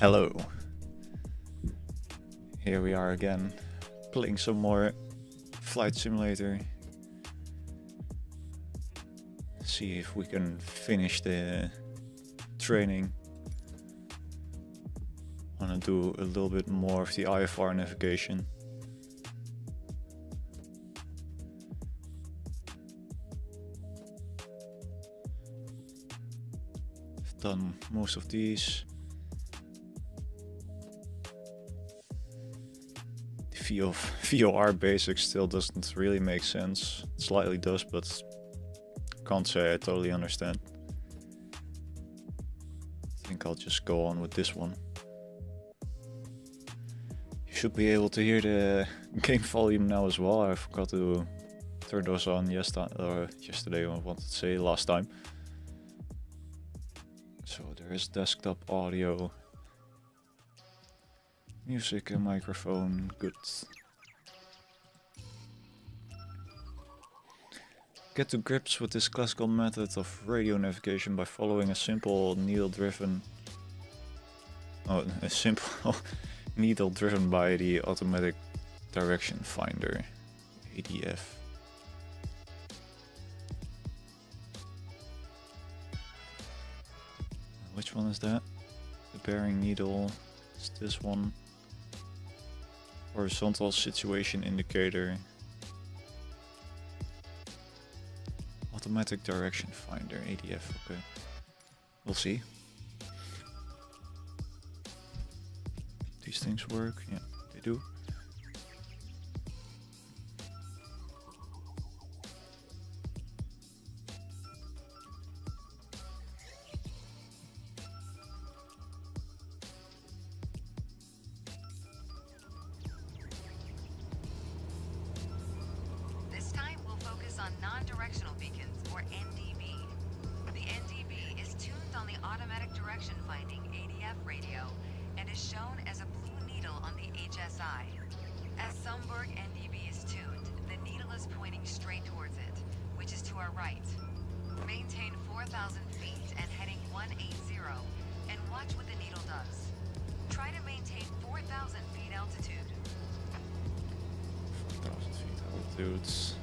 Hello. Here we are again, playing some more Flight Simulator. See if we can finish the training. Wanna do a little bit more of the IFR navigation. I've done most of these. VOR basics still doesn't really make sense. It slightly does, but can't say I totally understand. I think I'll just go on with this one. You should be able to hear the game volume now as well. I forgot to turn those on yesterday, I wanted to say last time. So there is desktop audio. Music and microphone, good. Get to grips with this classical method of radio navigation by following a simple needle driven by the automatic direction finder, ADF. Which one is that? The bearing needle is this one. Horizontal situation indicator. Automatic direction finder, ADF, okay. We'll see. These things work, yeah, they do. Non-directional beacons, or NDB. The NDB is tuned on the automatic direction finding ADF radio and is shown as a blue needle on the HSI. As Sumberg NDB is tuned, the needle is pointing straight towards it, which is to our right. Maintain 4,000 feet and heading 180 and watch what the needle does. Try to maintain 4,000 feet altitude. 4,000 feet altitude.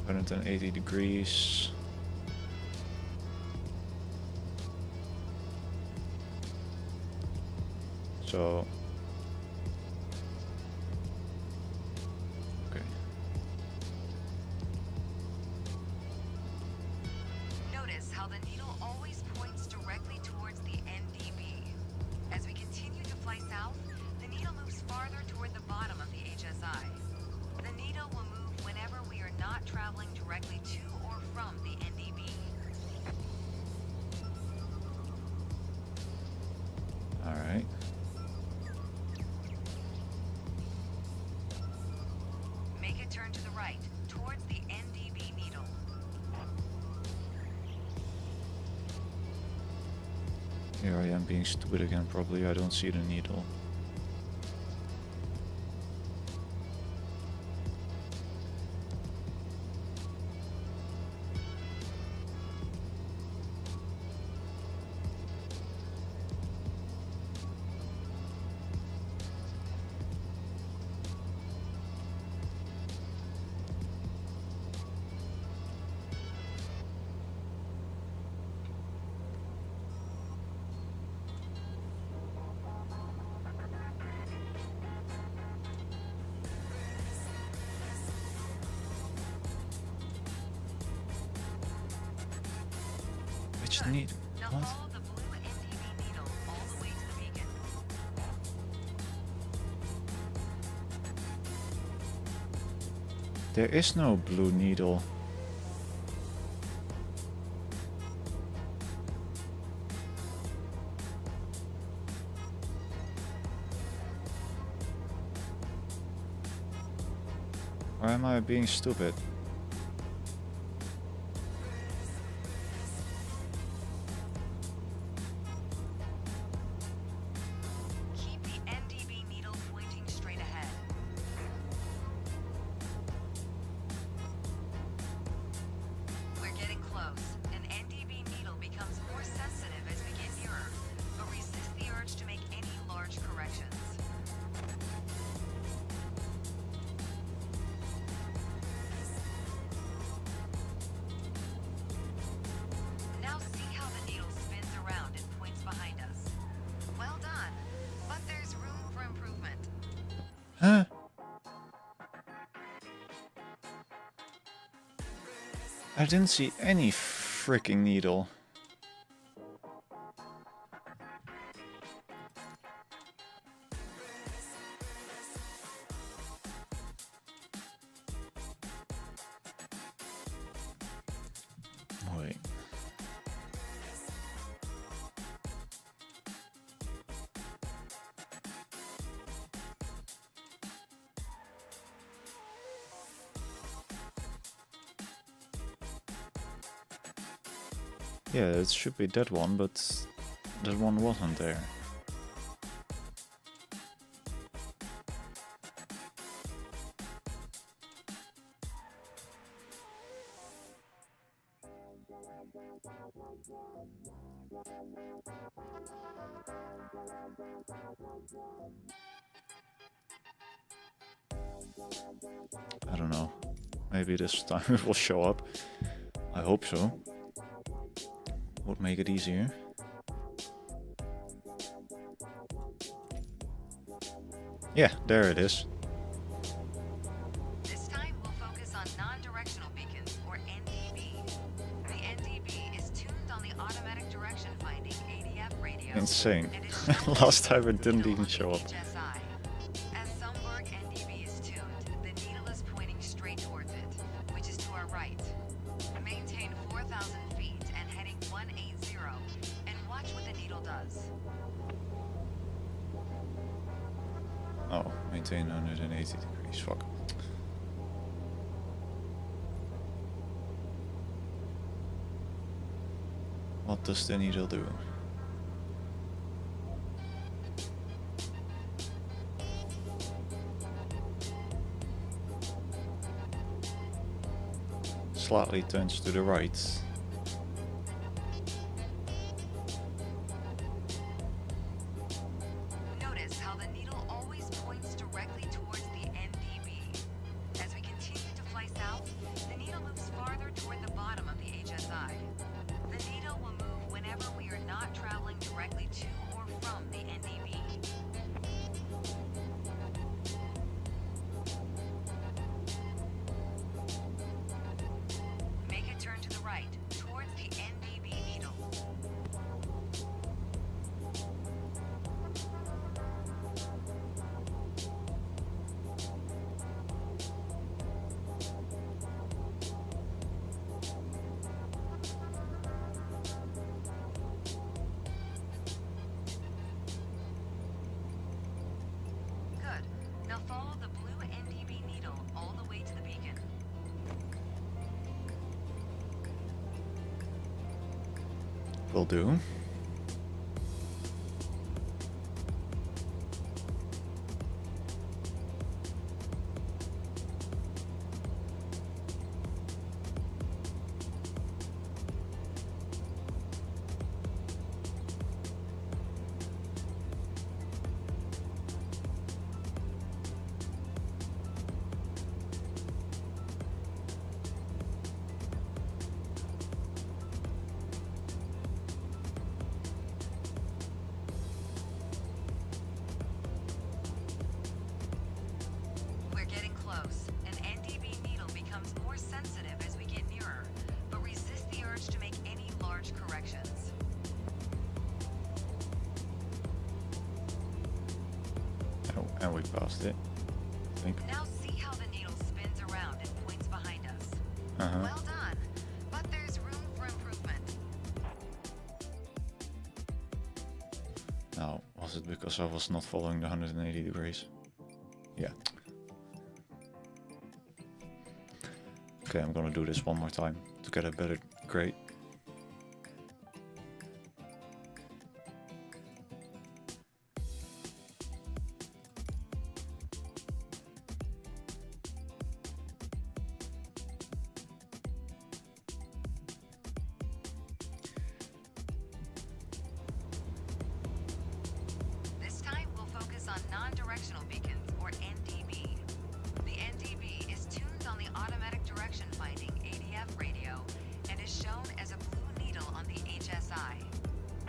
180 degrees. So, okay. Notice how the needle always points directly towards the NDB. As we continue to fly south, the needle moves farther toward the bottom of the HSI. The needle will move whenever we are not traveling directly to or from the NDB. Alright. Make a turn to the right, towards the NDB needle. Here I am being stupid again, probably. I don't see the needle. Which needle? Now What? follow the blue NDB needle all the way to the beacon. There is no blue needle. Or am I being stupid? Keep the NDB needle pointing straight ahead. We're getting close. An NDB needle becomes more sensitive as we get nearer, but resist the urge to make Huh? I didn't see any freaking needle. Wait. Yeah, it should be that one, but that one wasn't there. I don't know. Maybe this time it will show up. I hope so. Would make it easier. Yeah, there it is. This time we'll focus on non-directional beacons, or NDB. The NDB is tuned on the automatic direction finding ADF radio. Insane. and is shown Last as time a it didn't needle even on show the up. HSI. As Sumberg NDB is tuned, the needle is pointing straight towards it, which is to our right. Maintain 4,000 feet and heading 180, and watch what the needle does. Oh, maintain 180 degrees. Fuck. What does the needle do? Slightly turns to the right. Notice how the needle always points directly towards the NDB. As we continue to fly south, the needle moves farther toward the bottom of the HSI. The needle will move whenever we are not traveling directly to or from the NDB. Make a turn to the right, towards the NDB needle. Good. Now follow the blue NDB needle all the way to the beacon. Will do. We're getting close. An NDB needle becomes more sensitive as we get nearer, but resist the urge to make any large corrections. Oh, and we passed it. I think. Now see how the needle spins around and points behind us. Uh-huh. Well done, but there's room for improvement. Now, was it because I was not following the 180 degrees? Yeah. Okay, I'm gonna do this one more time to get a better grade. This time we'll focus on non-directional beacons, or NDB. The NDB is tuned on the automatic direction finding ADF radio and is shown as a blue needle on the HSI.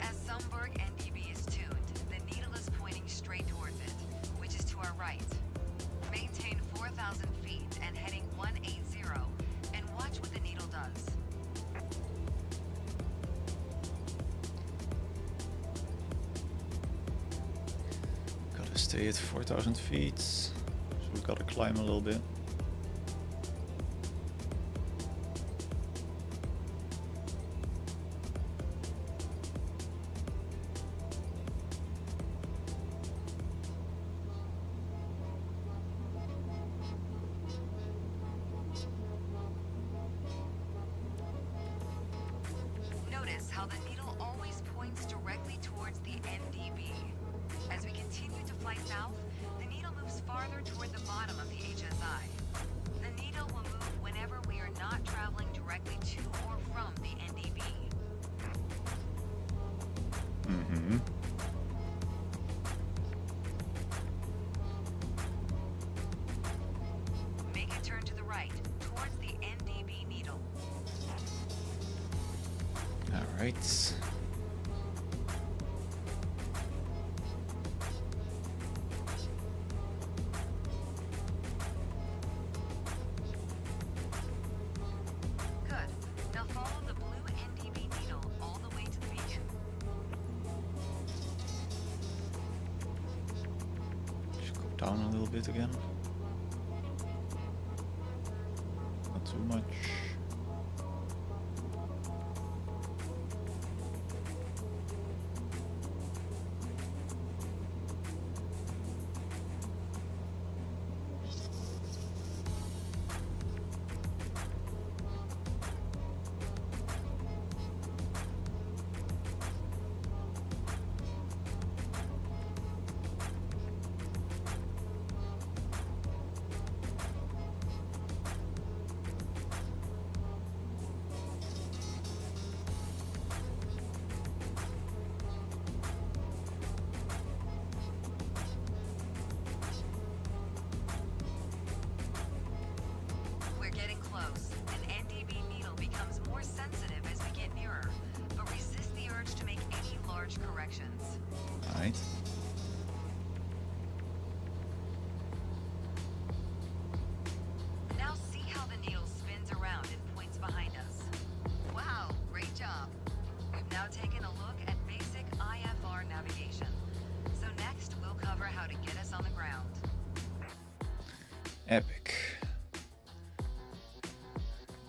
As Sumberg NDB is tuned, the needle is pointing straight towards it, which is to our right. Stay at 4,000 feet, so we gotta climb a little bit. Notice how the needle always points directly towards the NDB. As we continue to fly south, the needle moves farther toward the bottom of the HSI. The needle will move whenever we are not traveling directly to or from the NDB. Mm-hmm. Make a turn to the right, towards the NDB needle. Alright. Good. Now follow the blue NDB needle all the way to the beacon. Just go down a little bit again. Not too much. We're getting close. An NDB needle becomes more sensitive as we get nearer, but resist the urge to make any large corrections. Alright. Now see how the needle spins around and points behind us. Wow, great job. We've now taken a look at basic IFR navigation. So next we'll cover how to get us on the ground. Epic.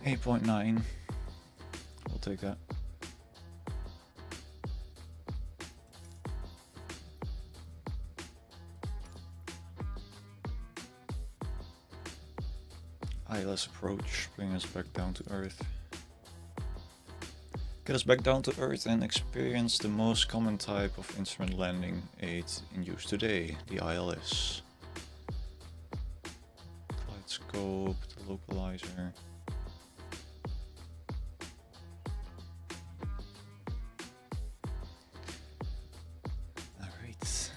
8.9. We'll take that. ILS approach, bring us back down to Earth. Get us back down to Earth and experience the most common type of instrument landing aid in use today, the ILS. Flight scope, the localizer. Alright.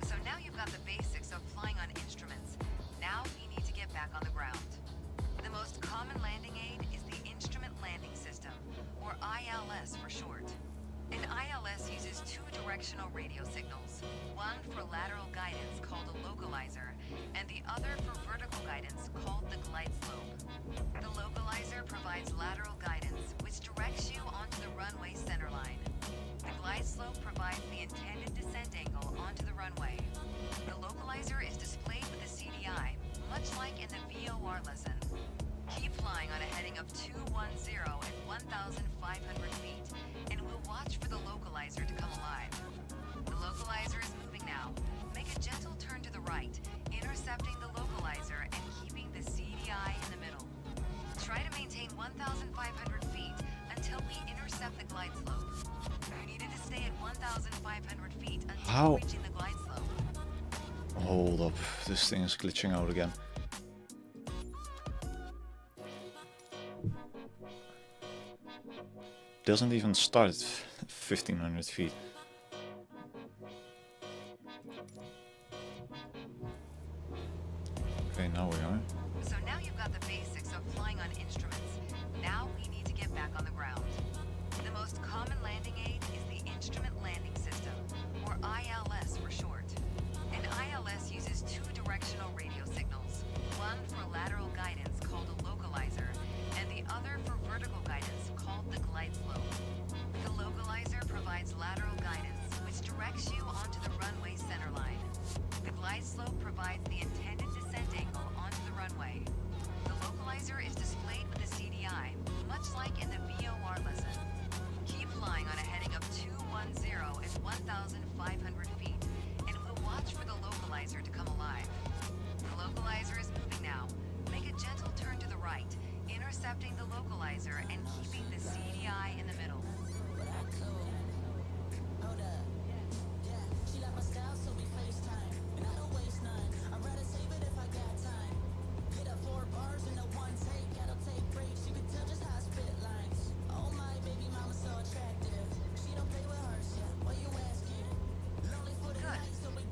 So now you've got the basics of flying on instruments. Now we need to get back on the ground. The most common landing aid is the Instrument Landing System, or ILS for short. An ILS uses two directional radio signals, one for lateral guidance called a localizer, and the other for vertical guidance called the glide slope. The localizer provides lateral guidance, which directs you onto the runway centerline. The glide slope provides the intended descent angle onto the runway. The localizer is displayed with a CDI, much like in the VOR lesson. Keep flying on a heading of 210 at 1,500 feet, and we'll watch for the localizer to come alive. The localizer is moving now. Make a gentle turn to the right, intercepting the localizer and keeping the CDI in the middle. Try to maintain 1,500 feet until we intercept the glide slope. You needed to stay at 1,500 feet until How? reaching the glide slope. Hold up, this thing is glitching out again. Doesn't even start at 1,500 feet. Okay, now we are. So now you've got the basics of flying on instruments. Now we need to get back on the ground. The most most common landing aid is the Instrument Landing System, or ILS for short. An ILS uses two directional radio signals, one for lateral guidance called a localizer, and the other for vertical guidance called the glide slope. The localizer provides lateral guidance, which directs you onto the runway centerline. The glide slope provides the intended descent angle onto the runway. The localizer is displayed with a CDI, much like in the VOR lesson. Keep flying on a heading of 210 at 1,500 feet, and we'll watch for the localizer to come alive. The localizer is moving now. Make a gentle turn to the right, intercepting the localizer and keeping the CDI in the middle.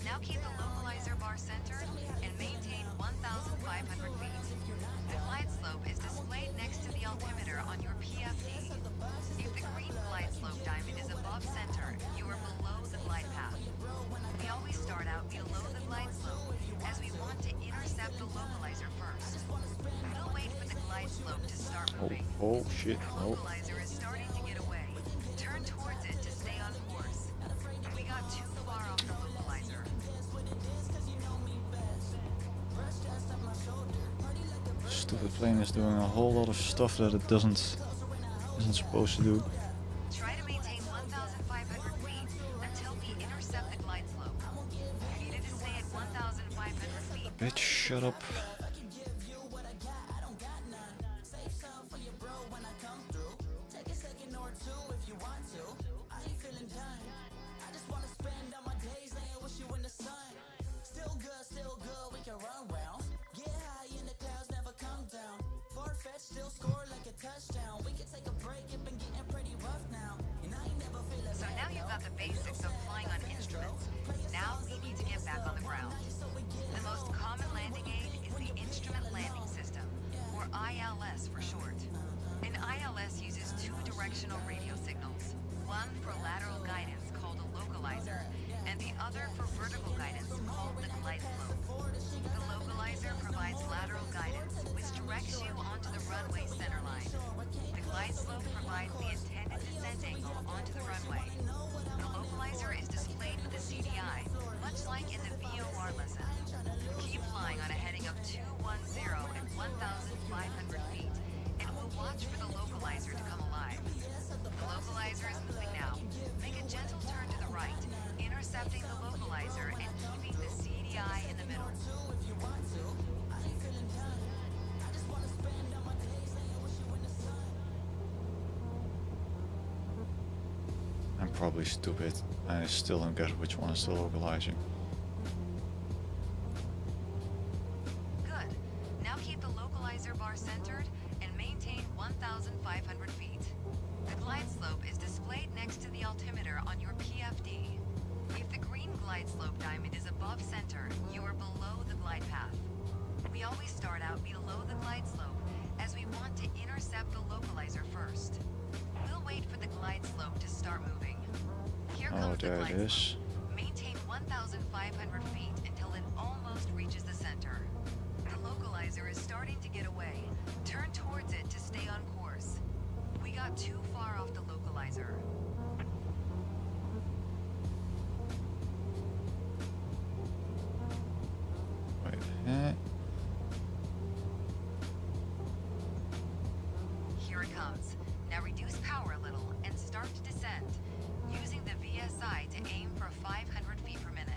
Now keep the localizer bar centered and maintain 1,500 feet. The glide slope is displayed next to the altimeter on your PFD. If the green glide slope diamond is above center, you are below the glide path. We always start out below the glide slope, as we want to intercept the localizer first. We'll wait for the glide slope to start moving. Oh shit. The localizer is starting to get away. Turn towards it to stay on course. We got too far off the localizer. Stupid plane is doing a whole lot of stuff that it isn't supposed to do. Try to maintain 1,500 feet until we intercept the glide slope. You needed to stay at 1,500 feet. Bitch, shut up. So now you've got the basics of flying on instruments. Now we need to get back on the ground. The most common landing aid is the Instrument Landing System, or ILS for short. An ILS uses two directional radio signals, one for lateral guidance called a localizer, and the other for vertical guidance called the glide slope. The localizer provides lateral guidance, which directs you onto the runway centerline. The glide slope provides the intended descent angle onto the runway. The localizer is displayed with a CDI, much like in the VOR lesson. Keep flying on a heading of 210 at 1,500 feet, and we'll watch for the localizer to come alive. The localizer is moving now. Make a gentle turn to the right, intercepting the localizer and keeping the CDI in the middle. I'm probably stupid. I still don't get which one is the localizing. Good. Now keep the localizer bar centered and maintain 1,500 feet. The glide slope is displayed next to the altimeter on your PFD. If the green glide slope diamond is above center, you are below the glide path. We always start out below the glide slope, as we want to intercept the localizer first. We'll wait for the glide slope to start moving. Here comes the There glide it is. slope. Maintain 1,500 feet until it almost reaches the center. The localizer is starting to get away. Turn towards it to stay on course. We got too far off the localizer. Wait, Here it comes. Now reduce power a little and start to descend, using the VSI to aim for 500 feet per minute.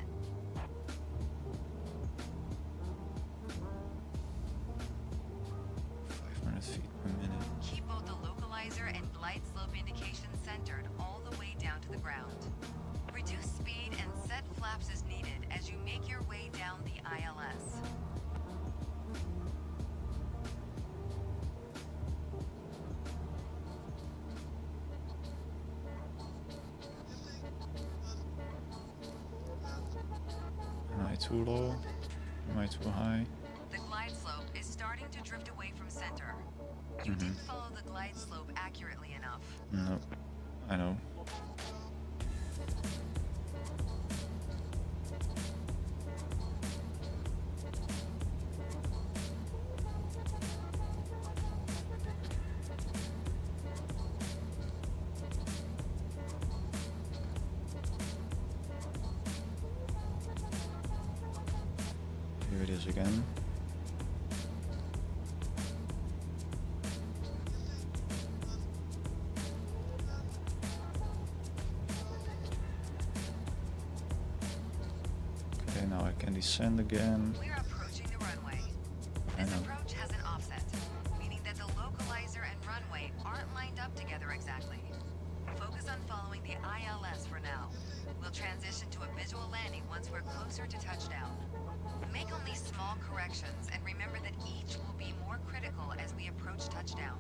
feet per minute. Keep both the localizer and glide slope indications centered all the way down to the ground. Reduce speed and set flaps as needed as you make your way down the ILS. Am I too low? Am I too high? The glide slope is starting to drift away from center. You didn't follow the glide slope accurately enough. No. I know. Here it is again. Okay, now I can descend again. We're approaching the runway. This approach has an offset, meaning that the localizer and runway aren't lined up together exactly. Focus on following the ILS for now. We'll transition to a visual landing once we're closer to touchdown. Make only small corrections and remember that each will be more critical as we approach touchdown.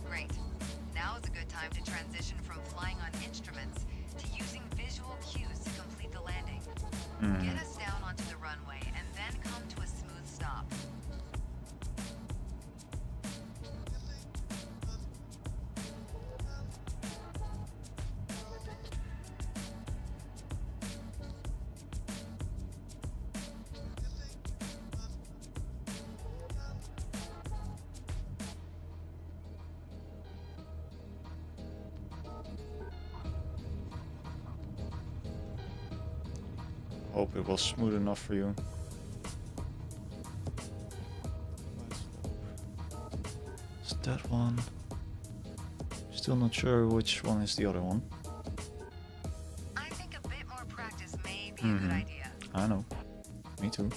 Great. Now is a good time to transition from flying on instruments to using visual cues to complete the landing. Get us down onto the runway and then come to a smooth stop. Hope it was smooth enough for you. Is that one? Still not sure which one is the other one. I think a bit more practice may be a good idea. I know. Me too.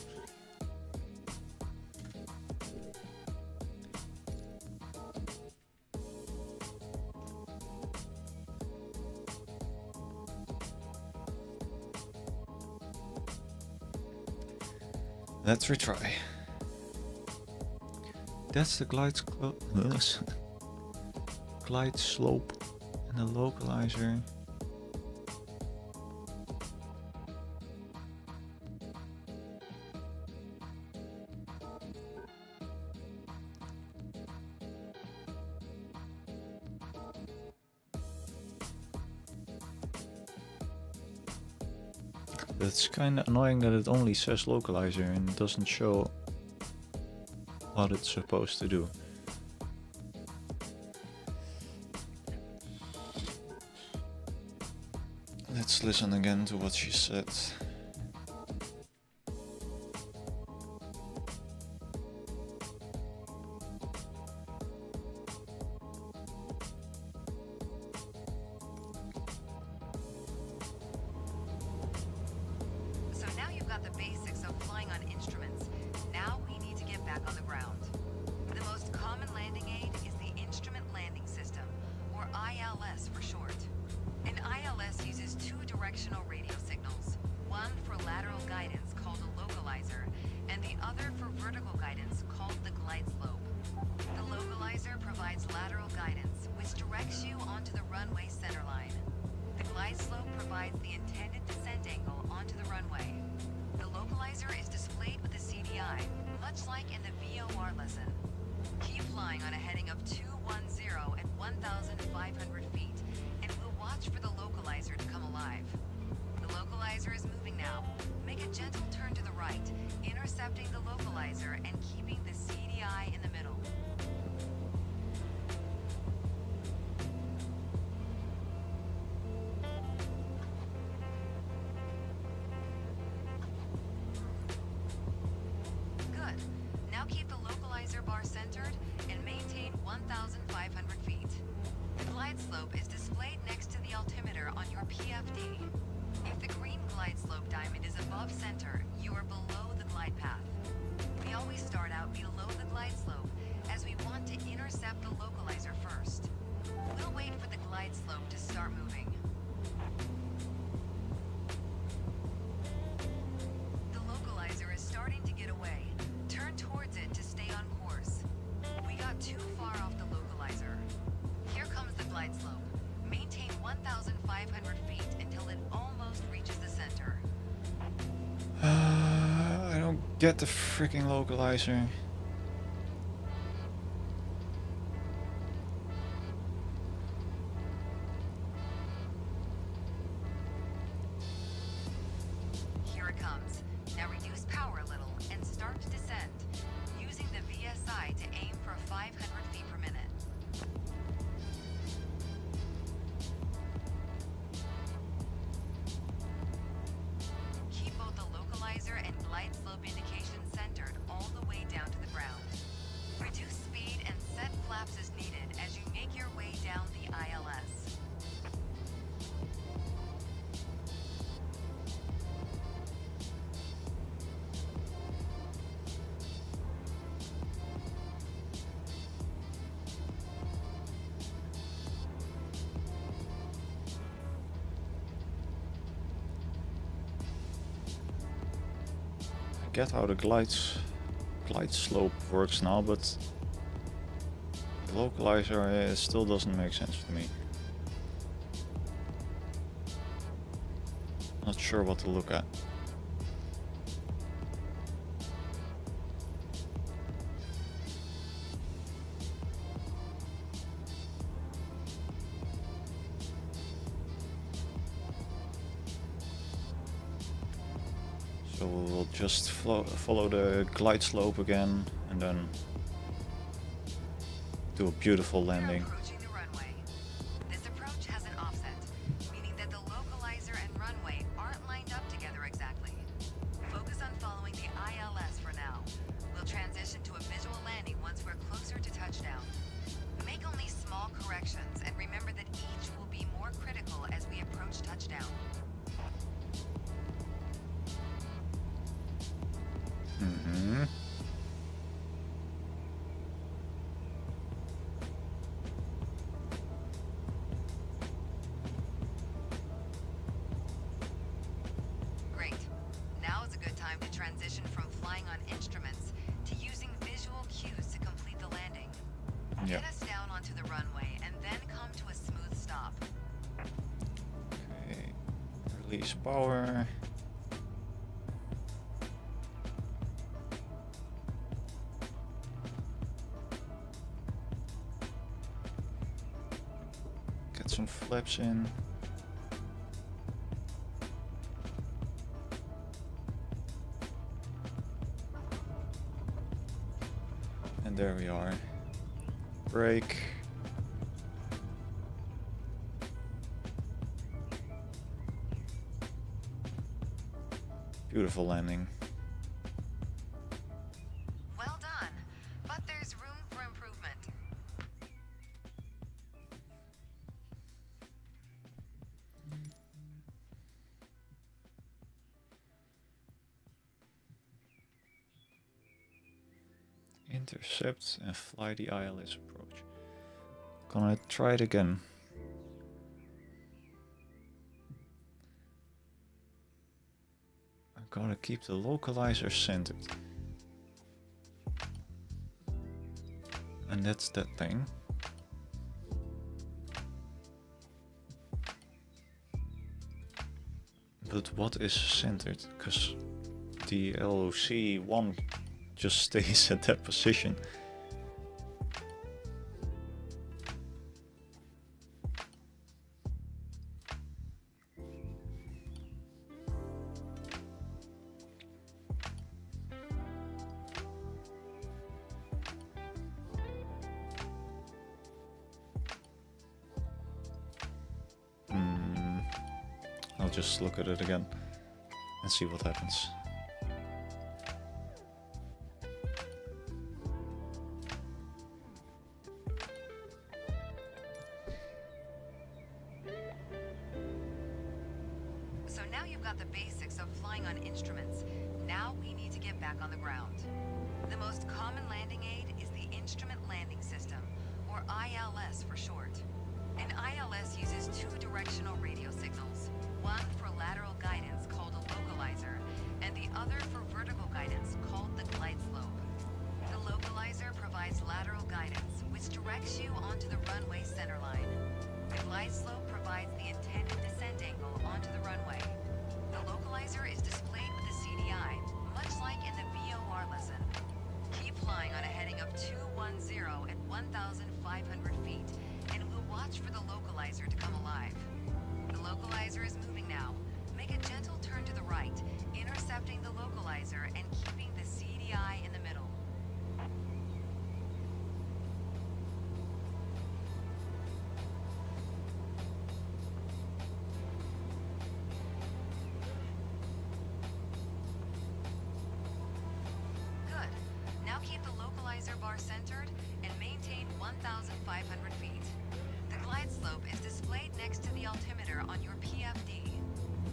Let's retry. That's the glide slope and the localizer. It's kind of annoying that it only says localizer and doesn't show what it's supposed to do. Let's listen again to what she said. So now you've got the basics of flying on instruments. Now we need to get back on the ground. The most common landing aid is the Instrument Landing System, or ILS for short. An ILS uses two directional radio signals, one for lateral guidance called a localizer, and the other for vertical guidance called the glide slope. The localizer provides lateral guidance, which directs you onto the runway centerline. The glide slope provides the intended descent angle onto the runway. The localizer is displayed with a CDI, much like in the VOR lesson. Keep flying on a heading of 210 at 1,500 feet, and we'll watch for the localizer to come alive. The localizer is moving now. Make a gentle turn to the right, intercepting the localizer and keeping the CDI in the middle. Good. Now keep the localizer bar centered and maintain 1,500 feet. The glide slope is displayed next to the altimeter on your PFD. If the green glide slope diamond is above center, you are below the glide path. We always start out below the glide slope as we want to intercept the localizer first. We'll wait for the glide slope to start moving. The localizer is starting to get away. Turn towards it to stay on course. We got too far off the localizer. Here comes the glide slope. Get the freaking localizer. Here it comes. Now reduce power a little and start to descend, using the VSI to aim for 500 feet per minute. Keep both the localizer and glide slope indications centered all the way down to the ground. Reduce speed and set flaps as needed as you make your way down the ILS. I get how the glide slope works now, but the localizer still doesn't make sense to me. Not sure what to look at. So we'll just follow the glide slope again and then do a beautiful We're landing. approaching the runway. This approach has an offset, meaning that the localizer and runway aren't lined up together exactly. Focus on following the ILS for now. We'll transition to a visual landing once we're closer to touchdown. Make only small corrections and remember that each will be more critical as we approach touchdown. Mm-hmm. Great. Now is a good time to transition from flying on instruments to using visual cues to complete the landing. Yeah. Get us down onto the runway and then come to a smooth stop. Okay. Release power. Get some flaps in. And there we are. Brake. Beautiful landing. Well done, but there's room for improvement. Intercept and fly the ILS approach. Gonna try it again. I'm gonna keep the localizer centered. And that's that thing. But what is centered? Because the LOC1 just stays at that position. I'll just look at it again and see what happens. So now you've got the basics of flying on instruments. Now we need to get back on the ground. The most common landing aid is the Instrument Landing System, or ILS for short. An ILS uses two directional radio signals, one for lateral guidance called a localizer, and the other for vertical guidance called the glide slope. The localizer provides lateral guidance, which directs you onto the runway centerline. The glide slope provides the intended descent angle onto the runway. The localizer is displayed with a CDI, much like in the 500 feet, and we'll watch for the localizer to come alive. The localizer is moving now. Make a gentle turn to the right, intercepting the localizer and keeping the CDI in the middle. Good. Now keep the localizer bar centered and maintain 1,500 feet. The glide slope is displayed next to the altimeter on your PFD.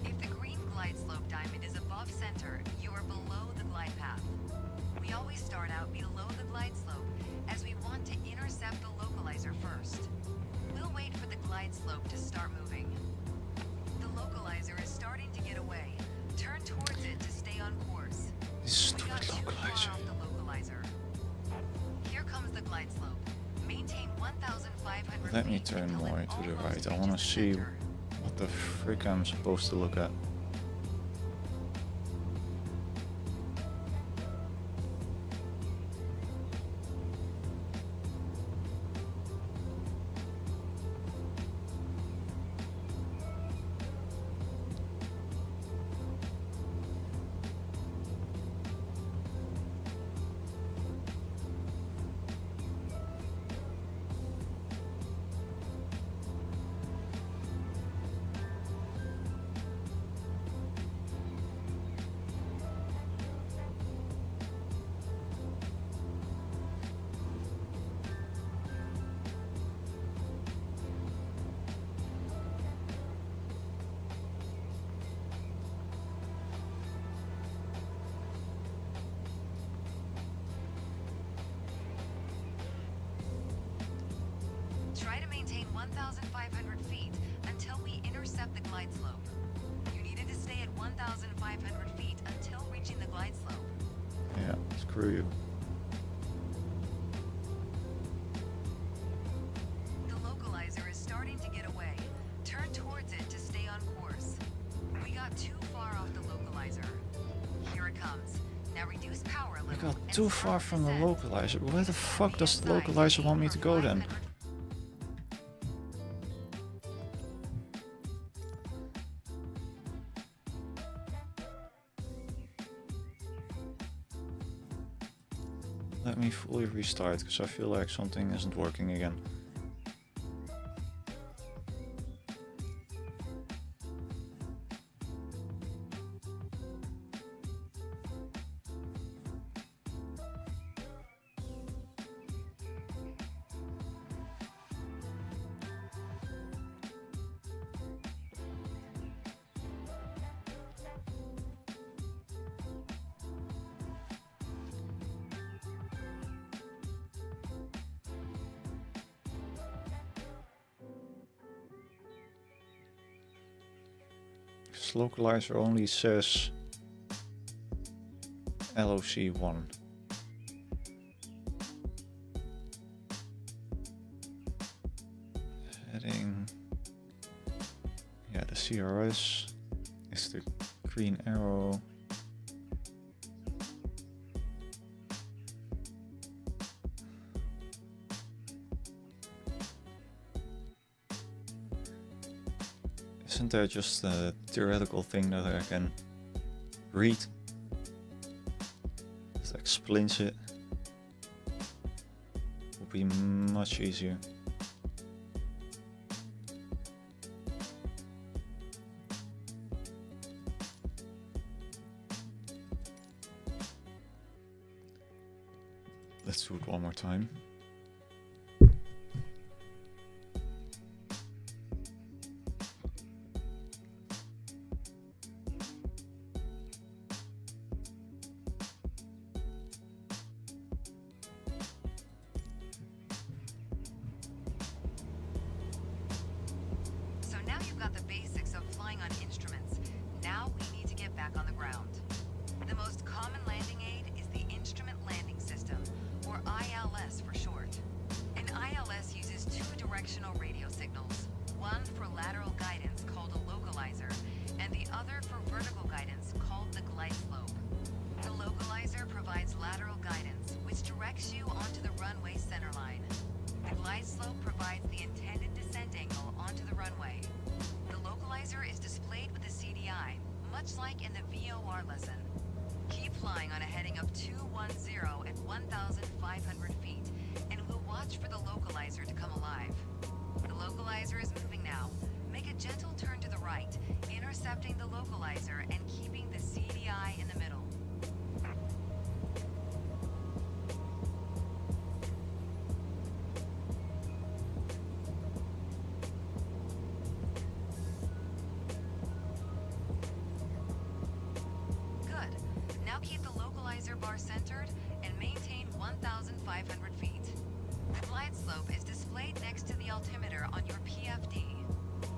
If the green glide slope diamond is above center, you are below the glide path. We always start out below the glide slope as we want to intercept the localizer first. We'll wait for the glide slope to start moving. The localizer is starting to get away. Turn towards it to stay on course. We got too far off the localizer. Here comes the glide slope. Maintain 1,500 Let me feet turn until more it to the almost right. I want to reaches the see center. what the frick I'm supposed to look at. Try to maintain 1,500 feet until we intercept the glide slope. You needed to stay at 1,500 feet until reaching the glide slope. Yeah, screw you. The localizer is starting to get away. Turn towards it to stay on course. We got too far off the localizer. Here it comes. Now reduce power a I little. got and too start far the from the descent. localizer. Where the fuck does the PSI localizer want me to go then? 500. Let me fully restart because I feel like something isn't working again. This localizer only says LOC1. Heading. Yeah, the CRS is the green arrow. Isn't there just a theoretical thing that I can read that explains it? Would be much easier. Let's do it one more time. So now you've got the basics of flying on instruments. Now we need to get back on the ground. The most common landing aid is the Instrument Landing System, or ILS for short. our lesson. Keep flying on a heading of 210 at 1,500 feet, and we'll watch for the localizer to come alive. The localizer is moving now. Make a gentle turn to the right, intercepting the localizer and keeping the CDI in the middle. Good. Now keep the localizer bar centered and maintain 1,500 feet. The glide slope is displayed next to the altimeter on your PFD.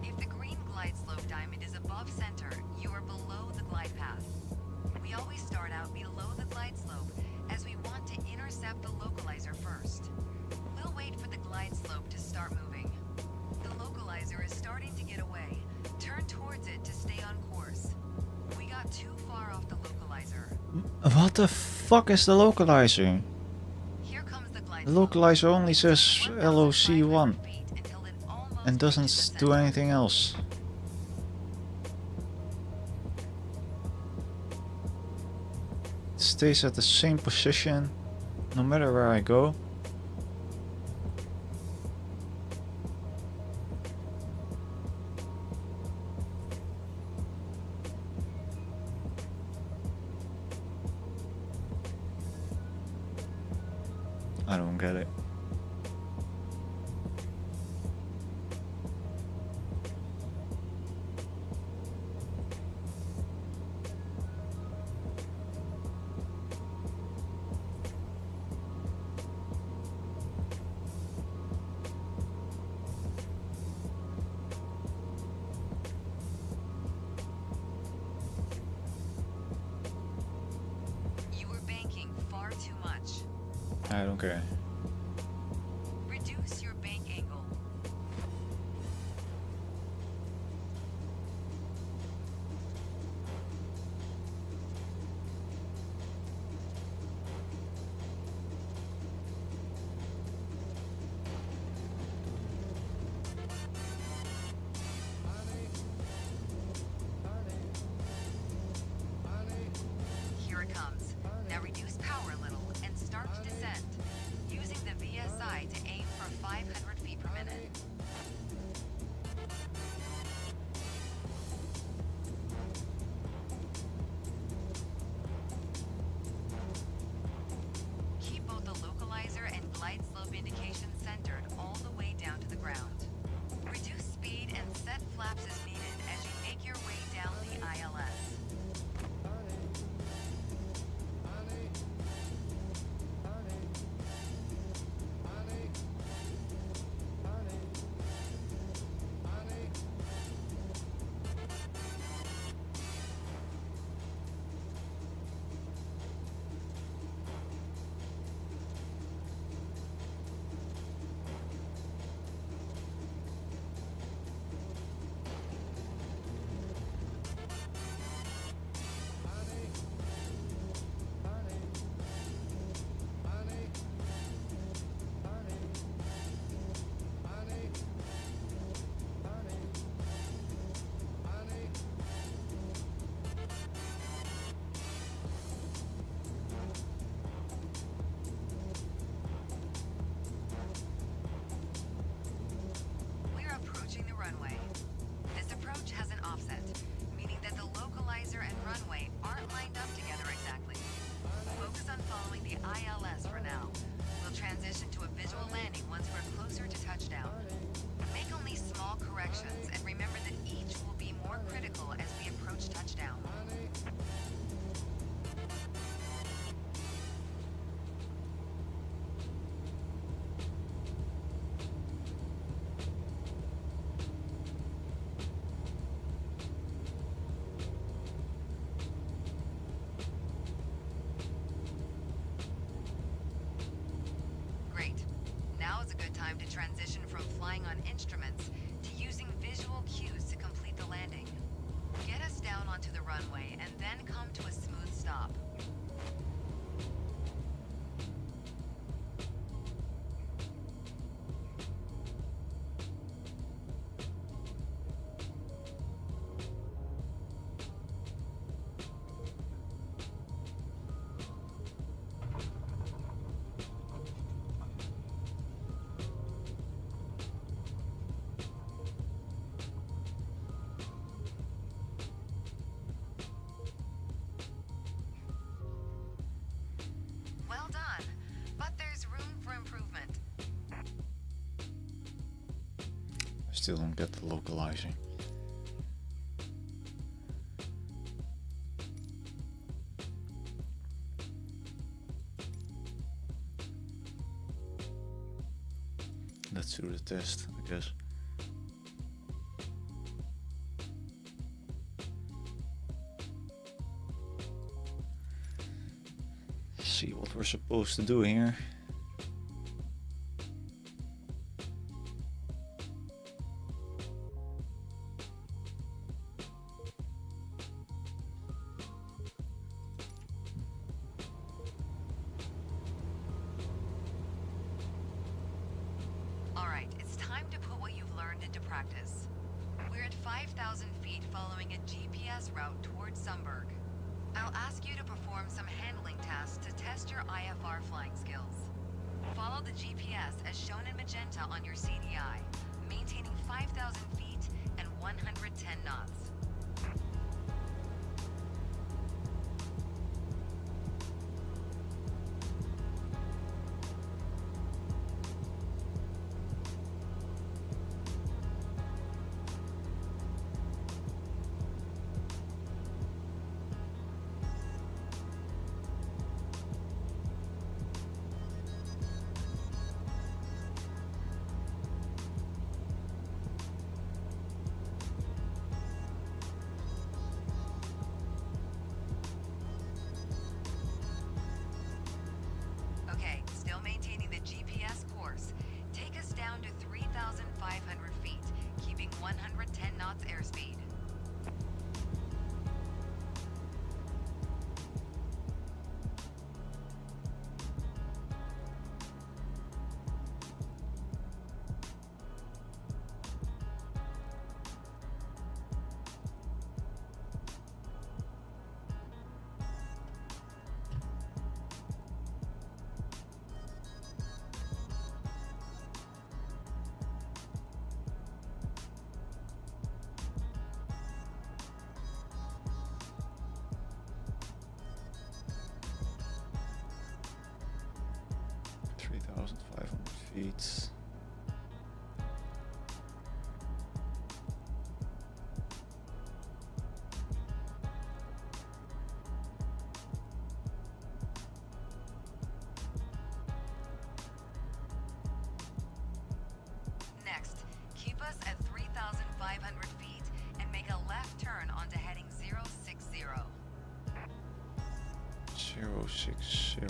If the green glide slope diamond is above center, you are below the glide path. We always start out below the glide slope as we want to intercept the localizer first. We'll wait for the glide slope to start moving. The localizer is starting to get away. Turn towards it to stay on course. We got too far off the localizer. What the fuck is the localizer? Here comes the glide The slope. localizer only says 1,500 LOC1 feet until it almost and reaches doesn't the do center. anything else. It stays at the same position no matter where I go. I don't get it. You were banking far too much. I don't care. Reduce your bank angle. Here it comes. Now reduce power a little and start to descend, using the VSI to aim for 500 feet per minute. Keep both the localizer and glide slope indications centered all the way down to the ground. Reduce speed and set flaps as needed as you make your way down the ILS. We're approaching the runway. This approach has an offset, meaning that the localizer and runway aren't lined up together exactly. Focus on following the ILS for now. We'll transition to a visual landing once we're closer to touchdown. Make only small corrections and remember that each will be more critical as we approach touchdown. Great. Now is a good time to transition from flying on instruments to using visual cues to complete the landing. Get us down onto the runway and then come to a smooth stop. still don't get the localizer. Let's do the test, I guess. See what we're supposed to do here. Alright, it's time to put what you've learned into practice. We're at 5,000 feet following a GPS route towards Sunberg. I'll ask you to perform some handling tasks to test your IFR flying skills. Follow the GPS as shown in magenta on your CDI, maintaining 5,000 feet and 110 knots. Okay, still maintaining the GPS course. Take us down to 3,500 feet, keeping 110 knots airspeed. Feet. Next, keep us at 3,500 feet and make a left turn onto heading 060. 060.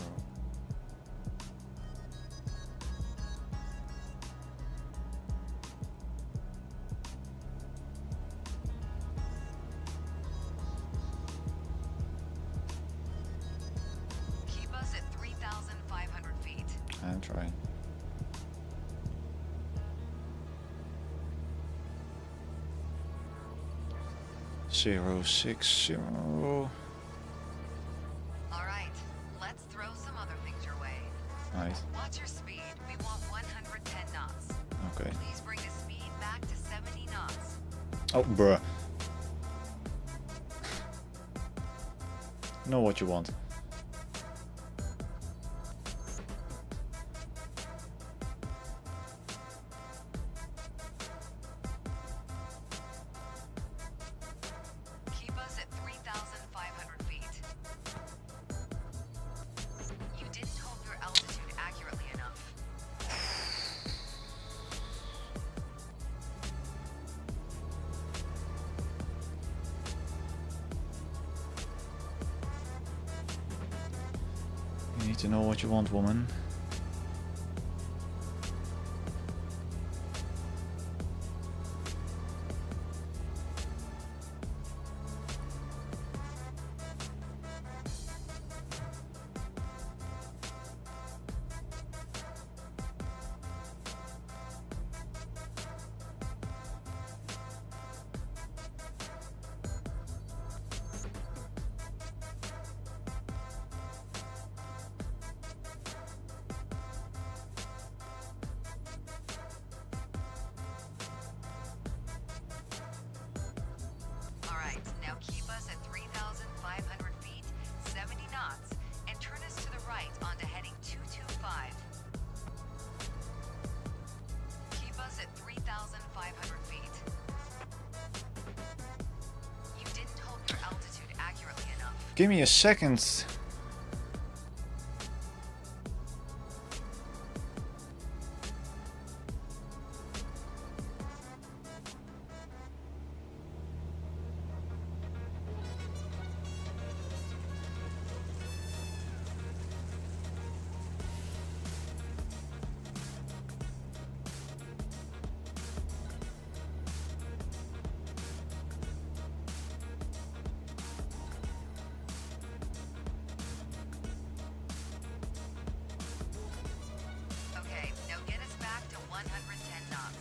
Keep us at 3,500 feet. I'm trying. Zero 60. All right, let's throw some other things your way. Right. Watch your speed. We want 110 knots. Okay. Please bring the speed back to 70 knots. Oh, bruh. Know what you want. Keep us at 3,500 feet. You didn't hold your altitude accurately enough. You need to know what you want, woman. Give me a second. Okay, now get us back to 110 knots.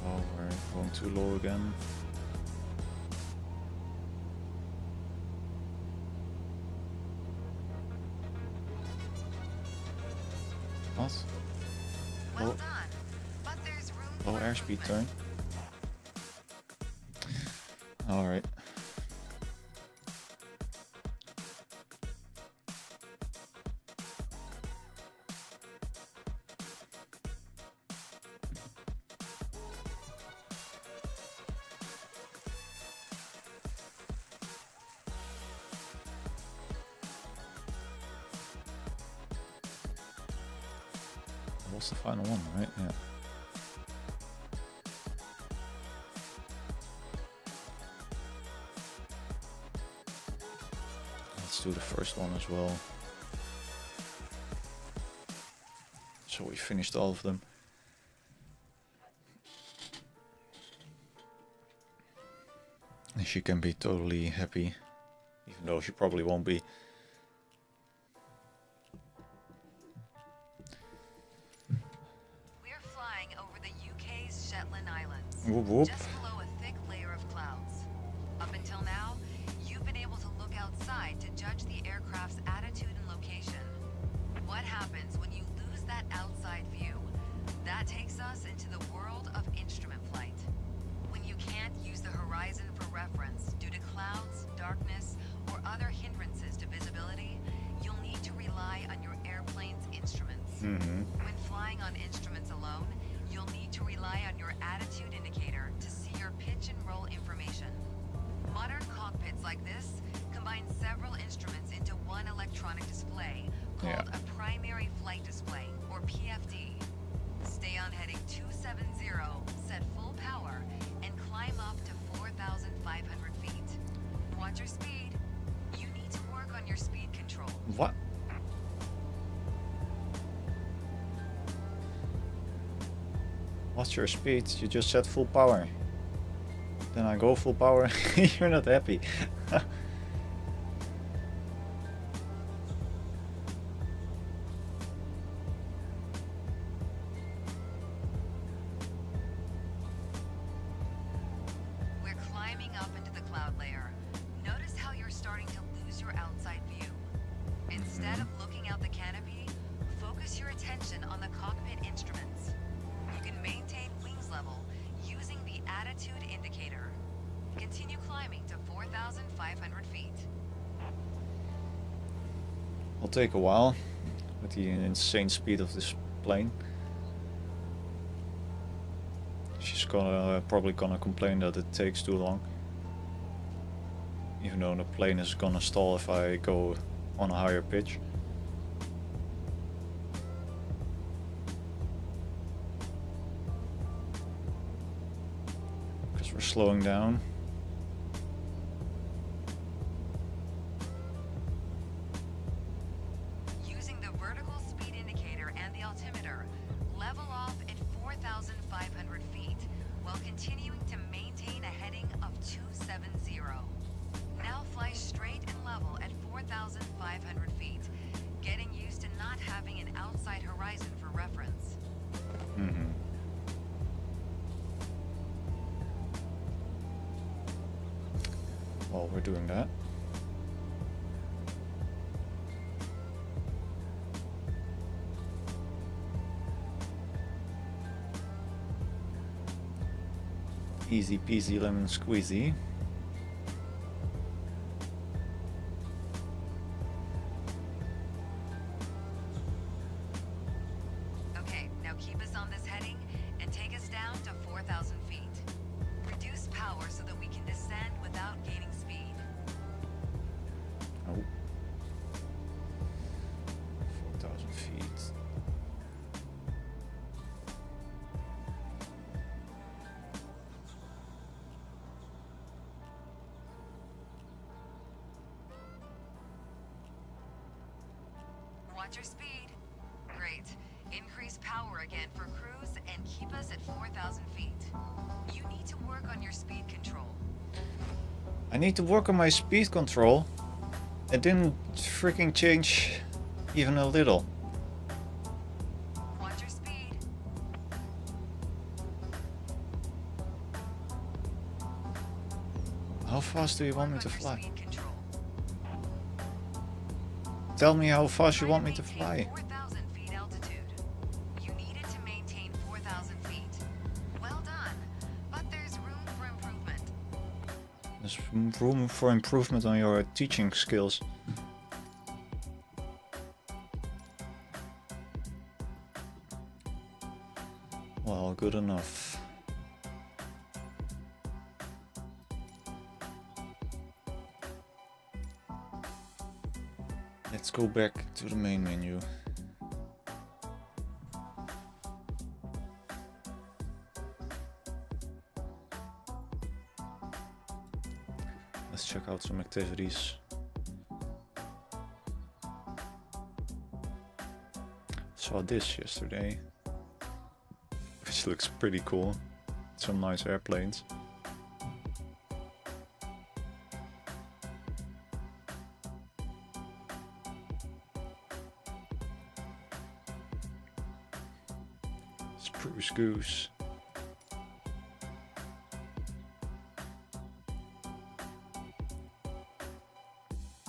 Oh, we're going too low again. What? Well Oh. done. But there's room Low for airspeed improvement. turn. Alright. What's the final one, right? Yeah. Let's do the first one as well. So we finished all of them. And she can be totally happy, even though she probably won't be. We're flying over the UK's Shetland Islands, Whoop whoop. just below a thick layer of clouds. Up until now, you've been able to look outside to judge the aircraft's attitude and location. What happens when you lose that outside view? That takes us into the world of instrument flight. When you can't use the horizon for reference due to clouds, darkness, or other hindrances to visibility, you'll need to rely on your airplane's instruments. When flying on instruments alone, you'll need to rely on your attitude indicator to see your pitch and roll information. Modern cockpits like this combine several instruments into one electronic display called a primary flight display, or PFD. Stay on heading 270, set full power, and climb up to 4,500 feet. Watch your speed. You need to work on your speed control. What? What's your speed? You just set full power. Then I go full power. You're not happy. We're climbing up into the cloud layer. Notice how you're starting to lose your outside view. Instead of looking out the canopy, focus your attention on the cockpit instruments. You can maintain wings level using the attitude indicator. Continue climbing to 4,500 feet. Will take a while with the insane speed of this plane. She's probably gonna complain that it takes too long. Even though the plane is gonna stall if I go on a higher pitch. Because we're slowing down. Using the vertical speed indicator and the altimeter, level off at 4,500 feet while continuing to maintain a heading of 270. Now fly straight and level at 4,500 feet, getting used to not having an outside horizon for reference. While we're doing that. Easy peasy lemon squeezy. Watch your speed. Great. Increase power again for cruise and keep us at 4,000 feet. You need to work on your speed control. I need to work on my speed control. It didn't freaking change even a little. Watch your speed. How fast do you want me to Work on your fly? speed control. Tell me how fast you Try want to me to maintain fly. 4,000 feet altitude. You needed to maintain 4,000 feet. Well done, but there's room for improvement. There's room for improvement on your teaching skills. Well, good enough. Let's go back to the main menu. Let's check out some activities. Saw this yesterday, which looks pretty cool. Some nice airplanes. Spruce Goose.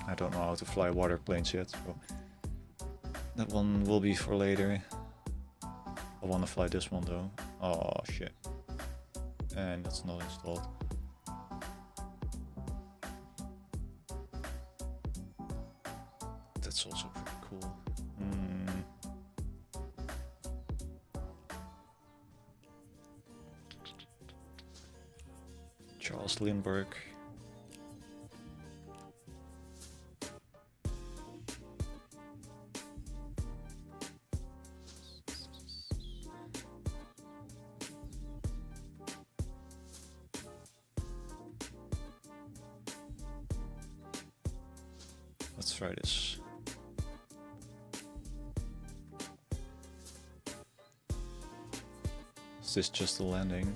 I don't know how to fly water planes yet, so that one will be for later. I want to fly this one though. Oh shit. And that's not installed. That's also pretty cool. Charles Lindbergh. Let's try this. Is this just a landing?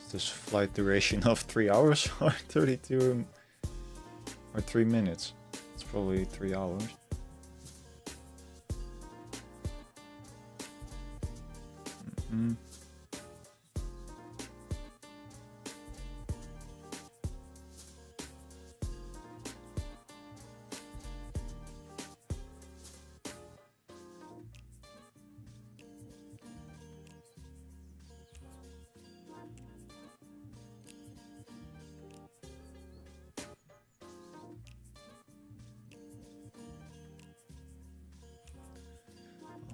Is this flight duration of 3 hours or 32 or 3 minutes? It's probably 3 hours.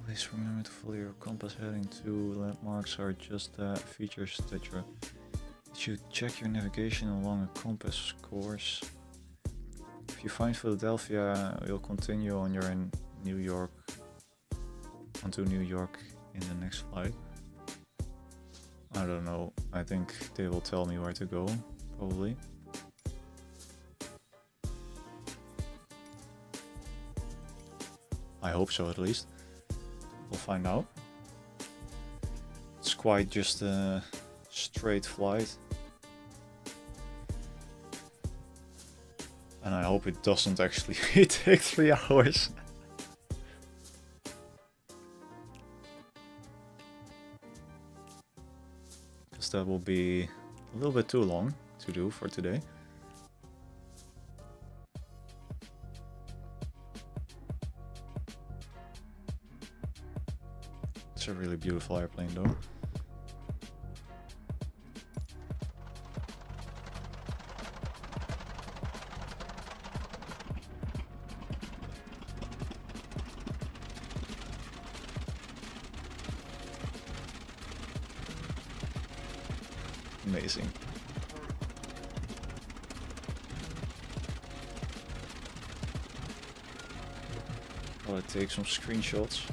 Always remember to follow your compass heading to landmarks are just features that you should check your navigation along a compass course. If you find Philadelphia, you'll continue on your New York onto New York in the next flight. I don't know. I think they will tell me where to go, probably. I hope so, at least. We'll find out. It's quite just a straight flight. And I hope it doesn't actually take 3 hours. Because that will be a little bit too long to do for today. It's a really beautiful airplane though. Amazing. Gotta take some screenshots.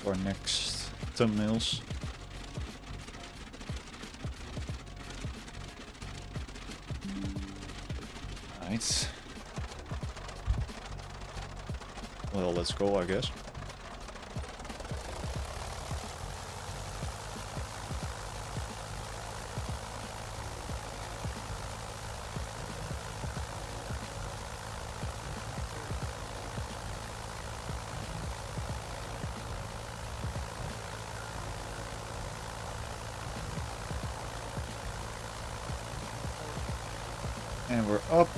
for next thumbnails. Right. Well, let's go, I guess. And we're up.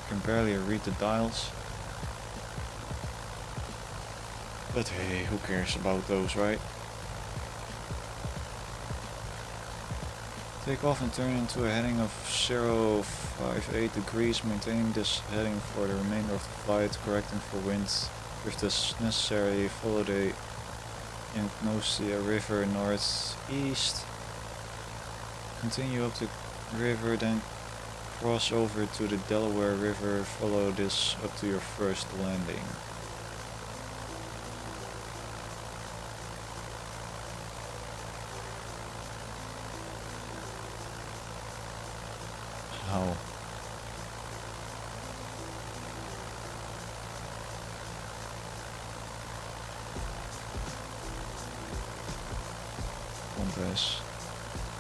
Can barely read the dials. But hey, who cares about those, right? Take off and turn into a heading of 058 degrees, maintaining this heading for the remainder of the flight, correcting for wind. If this necessary, follow the Yangtze River northeast. Continue up the river, then cross over to the Delaware River. Follow this up to your first landing. How? Compass.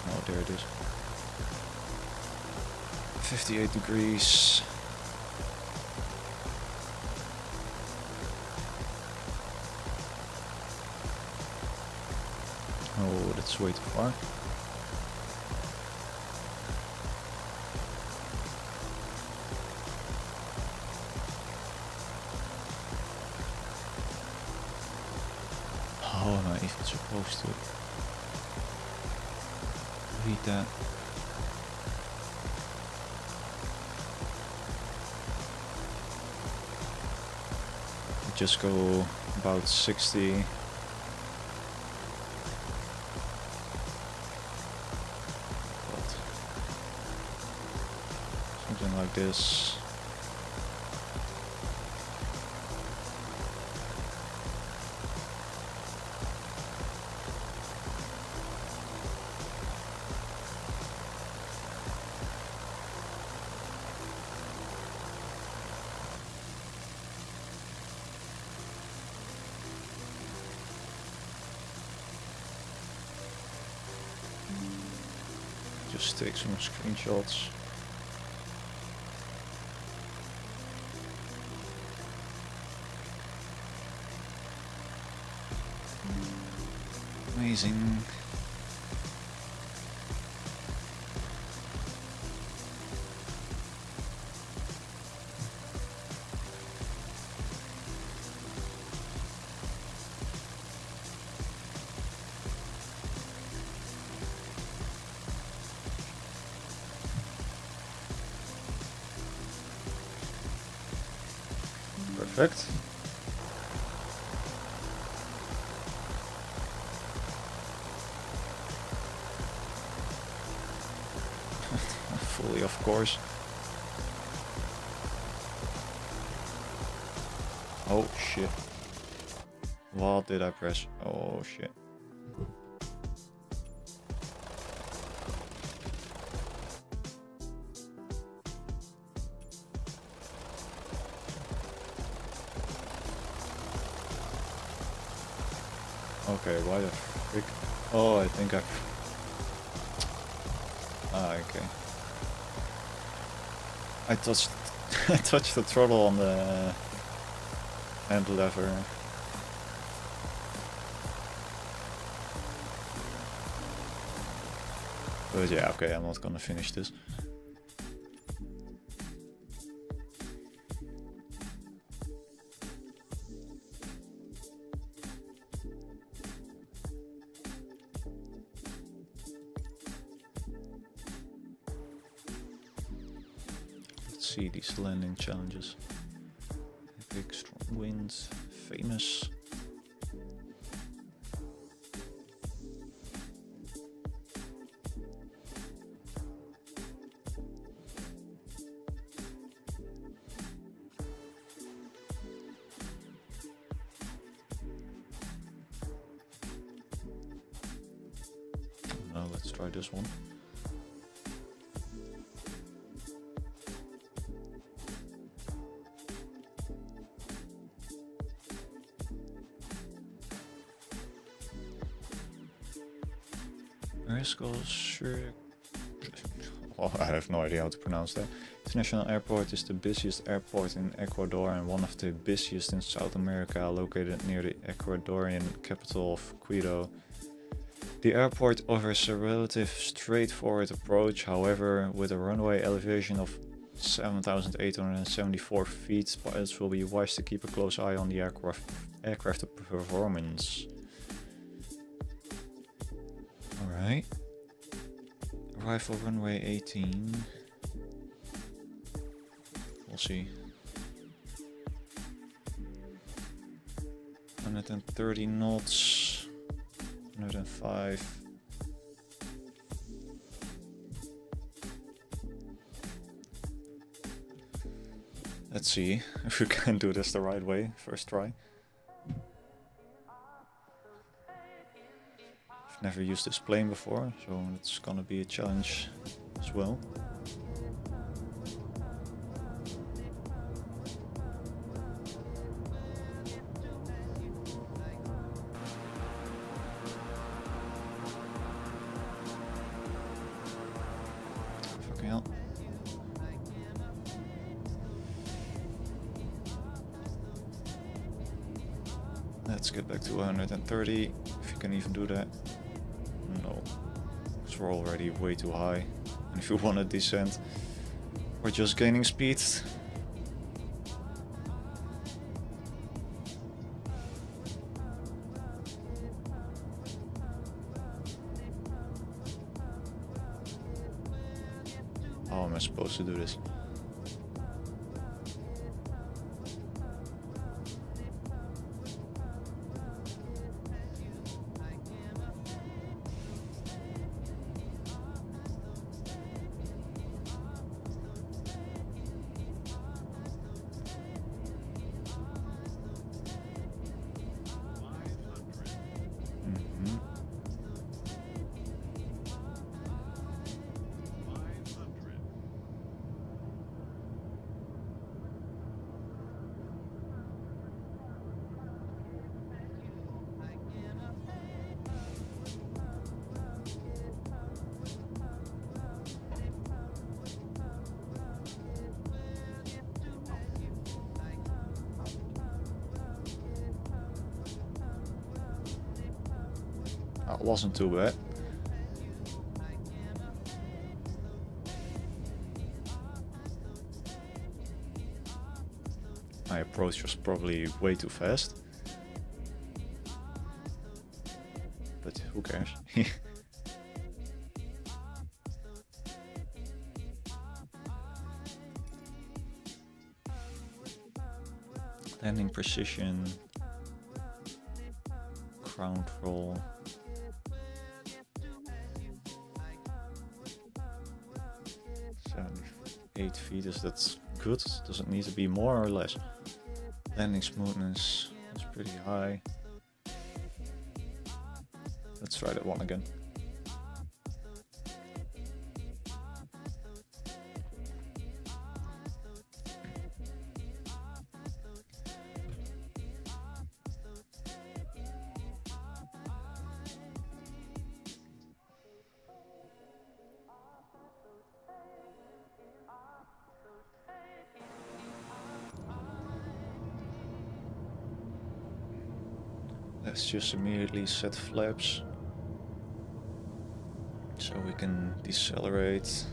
Oh, there it is. 58 degrees. Oh, that's way too far. How am I even supposed to read that? Just go about 60. But something like this. Just take some screenshots. Amazing. Perfect. Fully, of course. Oh shit. What did I press? Oh shit. Okay, why the frick? Oh, I think okay. I touched I touched the throttle on the hand lever. But yeah, okay, I'm not gonna finish this. See these landing challenges. Big strong winds, famous. let's try this one. Oh, I have no idea how to pronounce that. International Airport is the busiest airport in Ecuador and one of the busiest in South America, located near the Ecuadorian capital of Quito. The airport offers a relatively straightforward approach, however, with a runway elevation of 7,874 feet, pilots will be wise to keep a close eye on the aircraft performance. Alright. Arrival runway 18. We'll see. 130 knots. 105. Let's see if we can do this the right way. First try. I've never used this plane before, so it's gonna be a challenge as well. Fucking hell. Let's get back to 130, if you can even do that. No, because we're already way too high. And if you want to descend, we're just gaining speed. How am I supposed to do this? That wasn't too bad. My approach was probably way too fast. But who cares? Landing precision. Ground roll. 8 feet, is that good? Does it need to be more or less? Landing smoothness is pretty high. Let's try that one again. Let's just immediately set flaps so we can decelerate.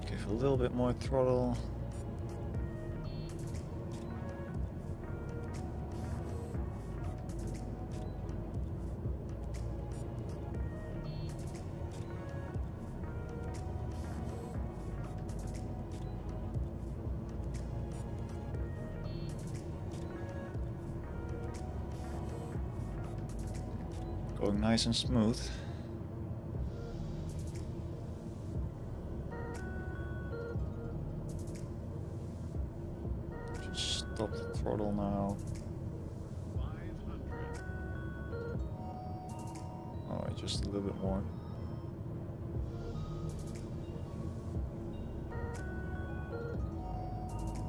Give a little bit more throttle. going nice and smooth. Just stop the throttle now. Oh, just a little bit more.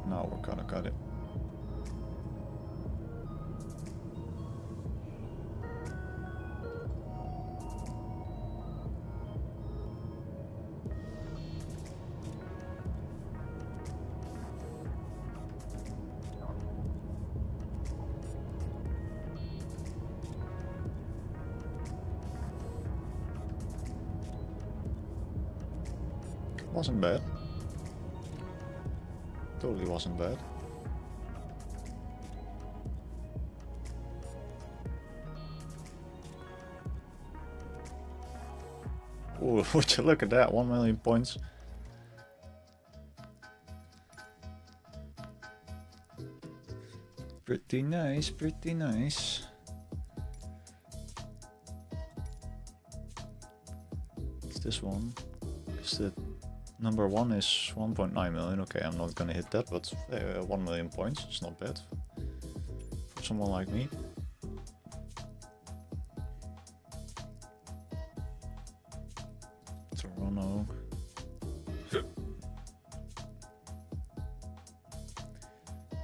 Now we're gonna cut it. Wasn't bad. Totally wasn't bad. Oh, would you look at that, 1 million points. Pretty nice, pretty nice. It's this one. Because the number 1 is 1.9 million. Okay, I'm not gonna hit that, but 1 million points, it's not bad. For someone like me. Toronto.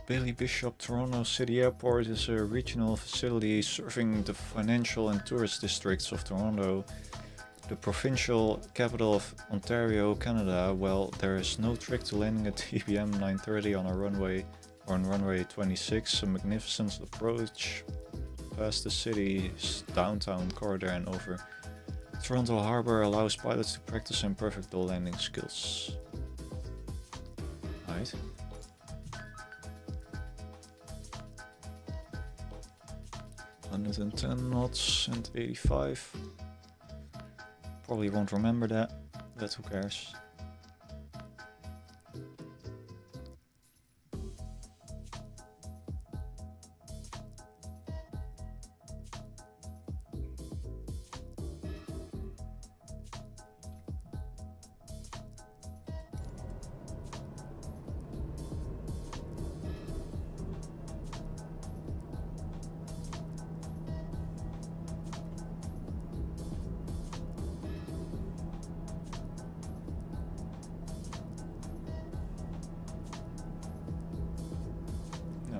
Bailey Bishop Toronto City Airport is a regional facility serving the financial and tourist districts of Toronto, the provincial capital of Ontario, Canada. Well, there is no trick to landing at TBM 9:30 on a runway or on runway 26. A magnificent approach past the city's downtown corridor and over Toronto Harbor allows pilots to practice and perfect the landing skills. Right. $110 knots and 85. Probably won't remember that, but who cares?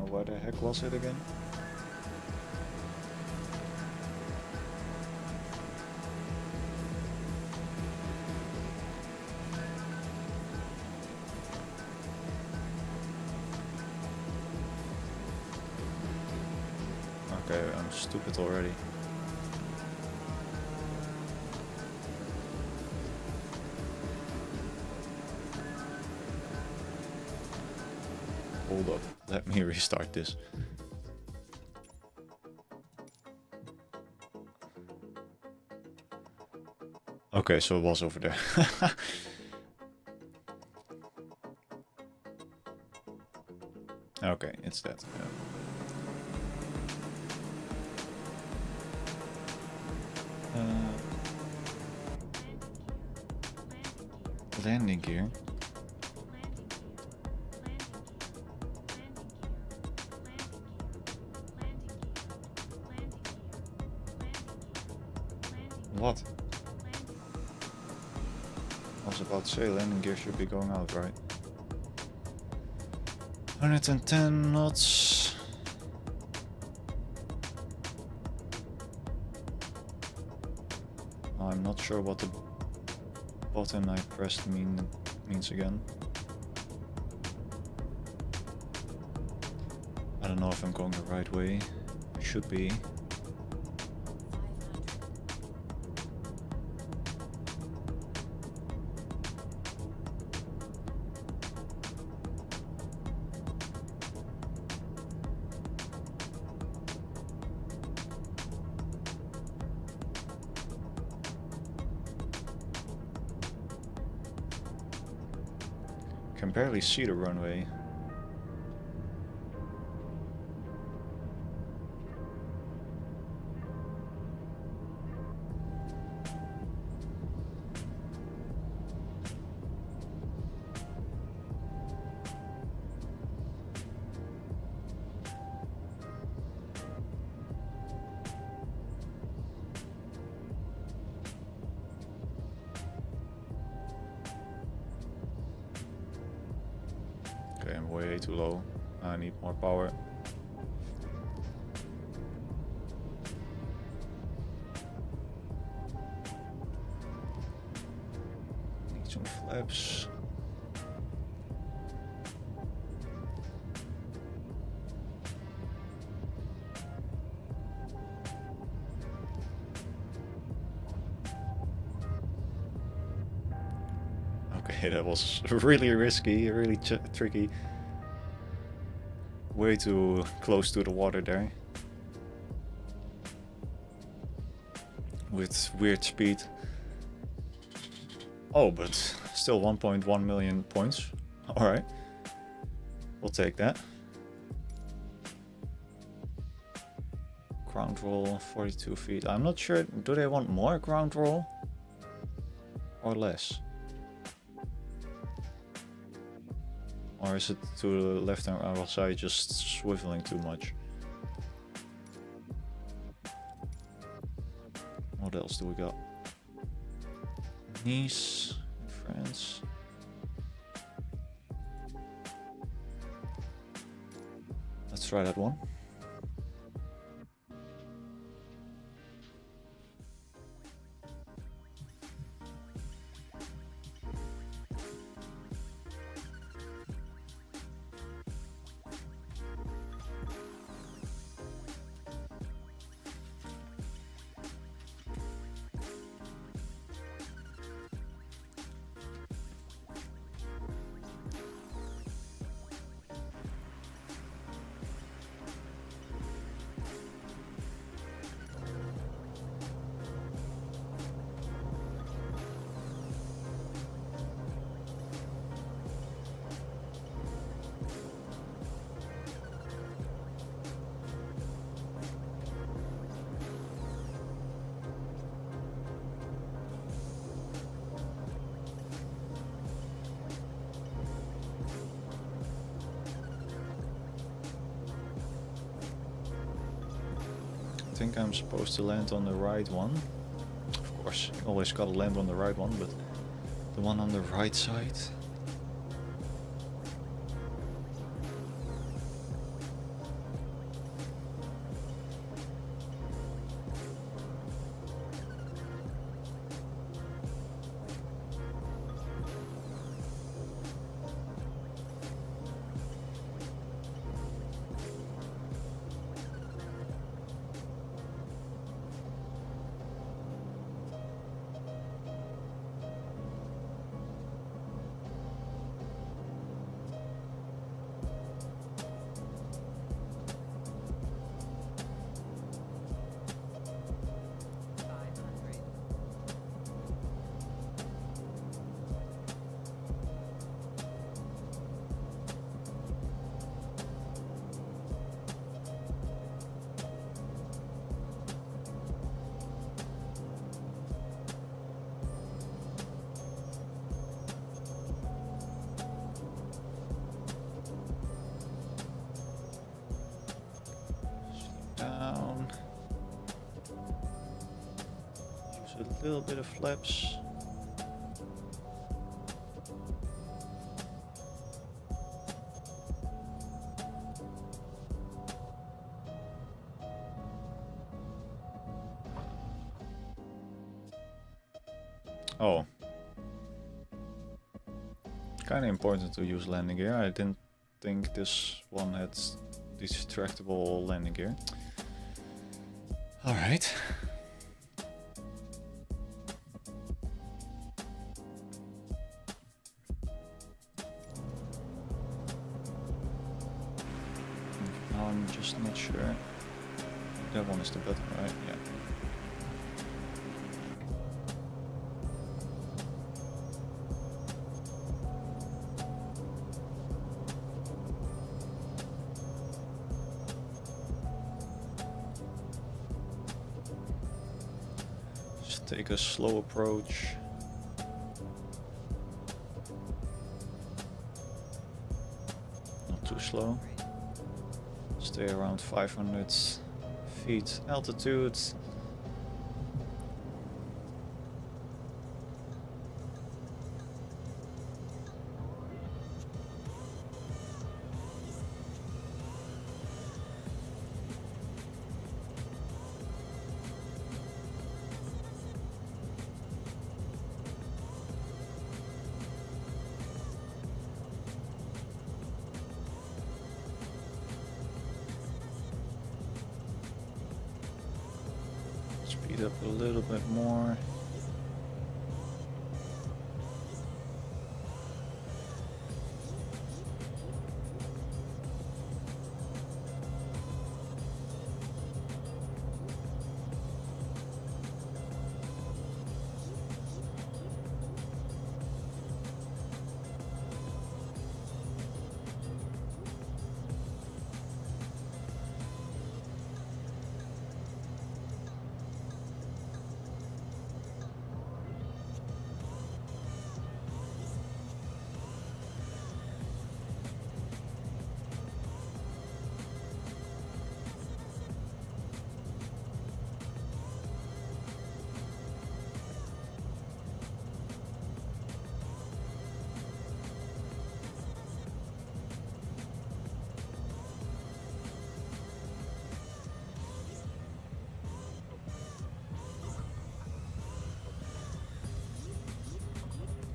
Where the heck was it again? Okay, I'm stupid already. Hold up, let me restart this. Okay, so it was over there. Okay, it's that. Yeah. Landing gear. What? I was about to say landing gear should be going out, right? 110 knots. I'm not sure what the button I pressed means again. I don't know if I'm going the right way. I should be. Can barely see the runway. Okay, I'm way too low. I need more power. Need some flaps. Okay, that was really risky, really tricky. Way too close to the water there. With weird speed. Oh, but still 1.1 million points. Alright. We'll take that. Ground roll, 42 feet. I'm not sure, do they want more ground roll? Or less? Or is it to the left and right side just swiveling too much? What else do we got? Nice, France. Let's try that one. I think I'm supposed to land on the right one. Of course, you always gotta land on the right one, but the one on the right side. Down. Use a little bit of flaps. Oh. Kinda important to use landing gear. I didn't think this one had retractable landing gear. Alright. Now I'm just not sure. That one is the button, right? Yeah. Take a slow approach. Not too slow. Stay around 500 feet altitude. speed up a little bit more.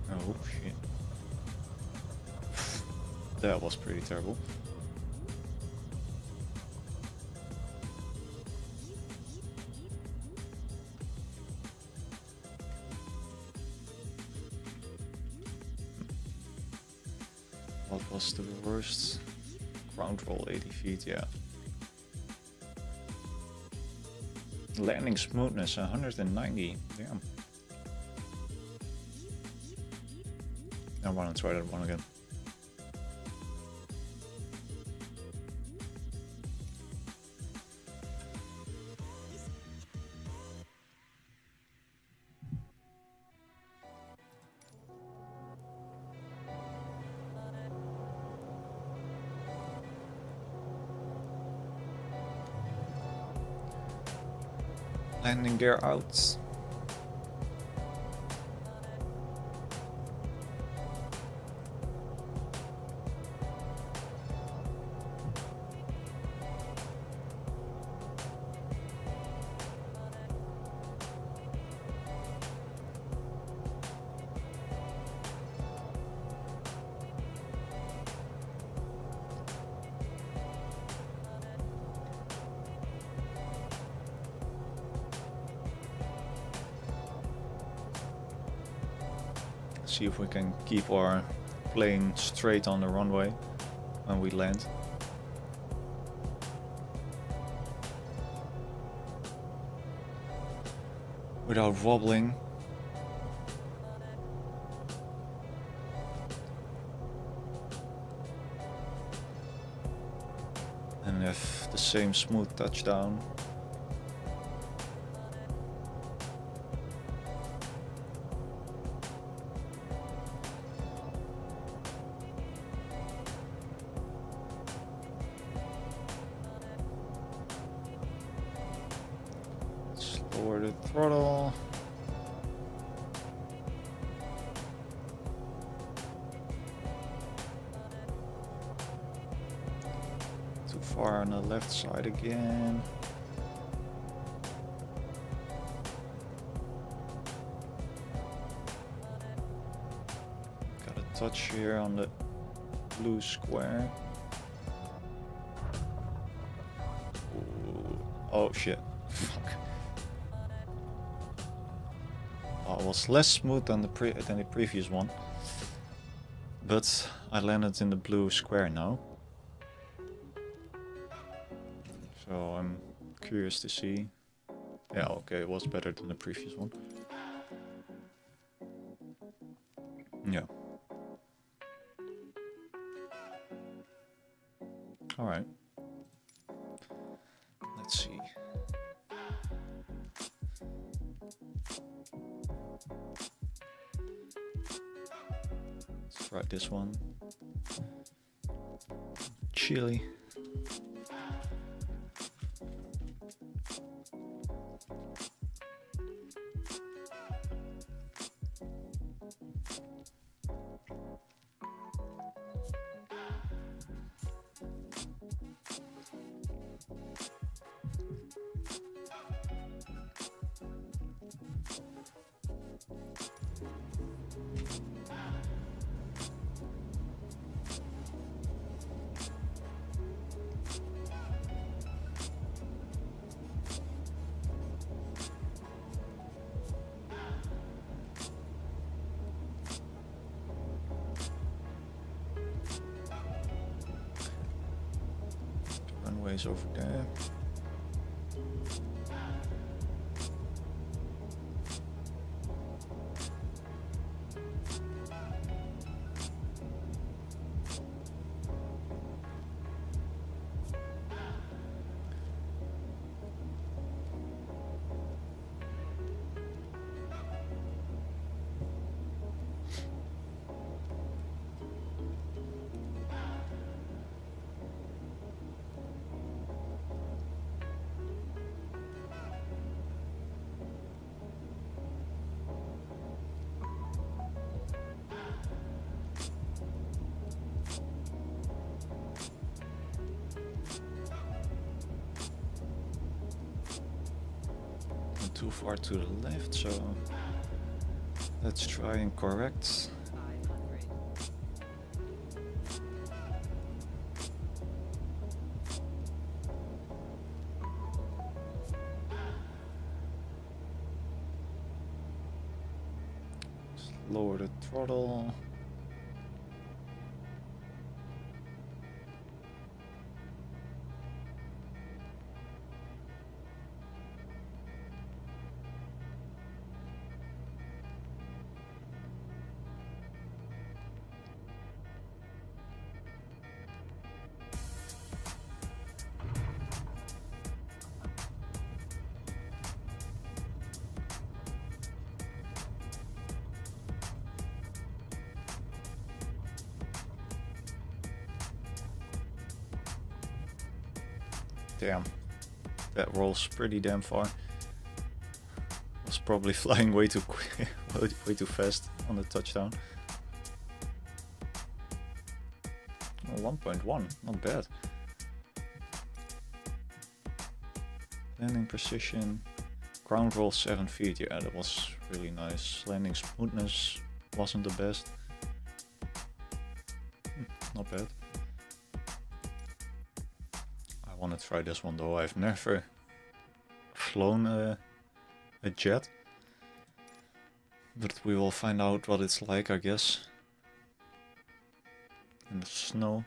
Oh shit. That was pretty terrible. What was the worst? Ground roll 80 feet, yeah. Landing smoothness 190, damn. I want to try that one again. Landing gear out. See if we can keep our plane straight on the runway when we land. Without wobbling. And have the same smooth touchdown. Lower the throttle. Too far on the left side again. Got a touch here on the blue square. Ooh. Oh shit. Fuck. It was less smooth than the previous one, but I landed in the blue square now, so I'm curious to see. Yeah, okay, it was better than the previous one. Yeah. All right. Let's see. Let's try this one. Chili. guys over there. Too far to the left, so let's try and correct. 500. Just lower the throttle. Damn, that rolls pretty damn far. Was probably flying way too quick, way too fast on the touchdown. Oh, 1.1, not bad. Landing precision, ground roll 7 feet. Yeah, that was really nice. Landing smoothness wasn't the best. Not bad. I want to try this one though. I've never flown a jet, but we will find out what it's like, I guess, in the snow.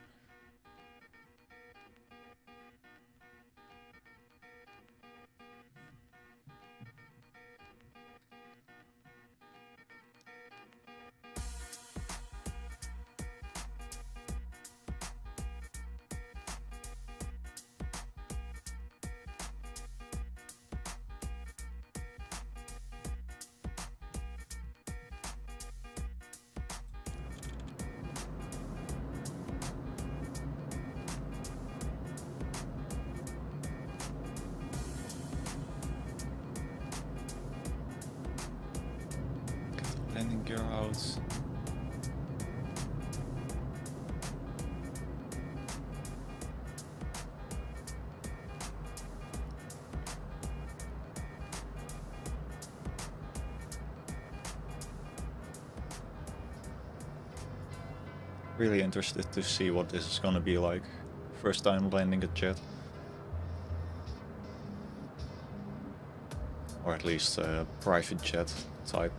Landing gear out. Really interested to see what this is gonna be like. First time landing a jet. Or at least a private jet type.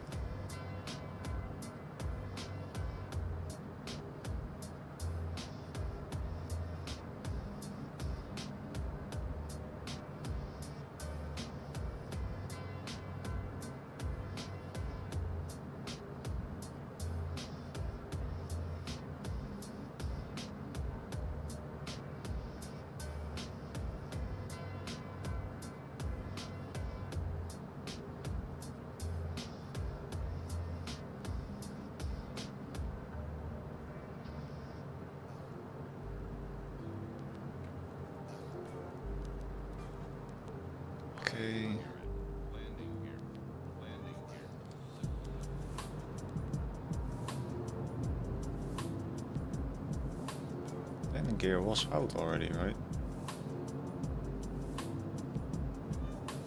Okay. Landing gear was out already, right?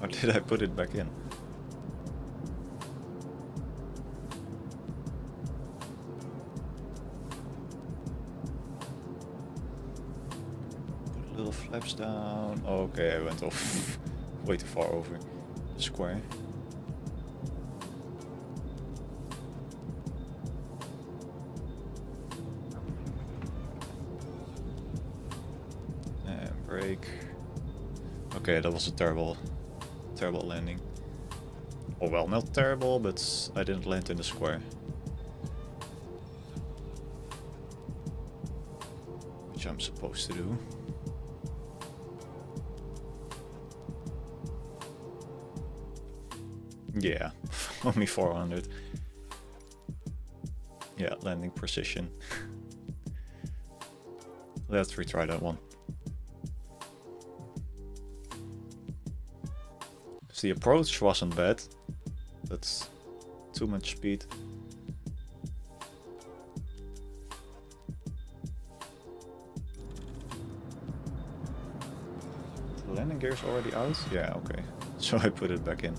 Or did I put it back in? Put little flaps down. Oh, okay, I went off way too far over the square. And brake. Okay, that was a terrible landing. Oh well, not terrible, but I didn't land in the square. Which I'm supposed to do. Yeah, only 400. Yeah, landing precision. Let's retry that one. The approach wasn't bad, but too much speed. The landing gear's already out? Yeah, okay. So I put it back in.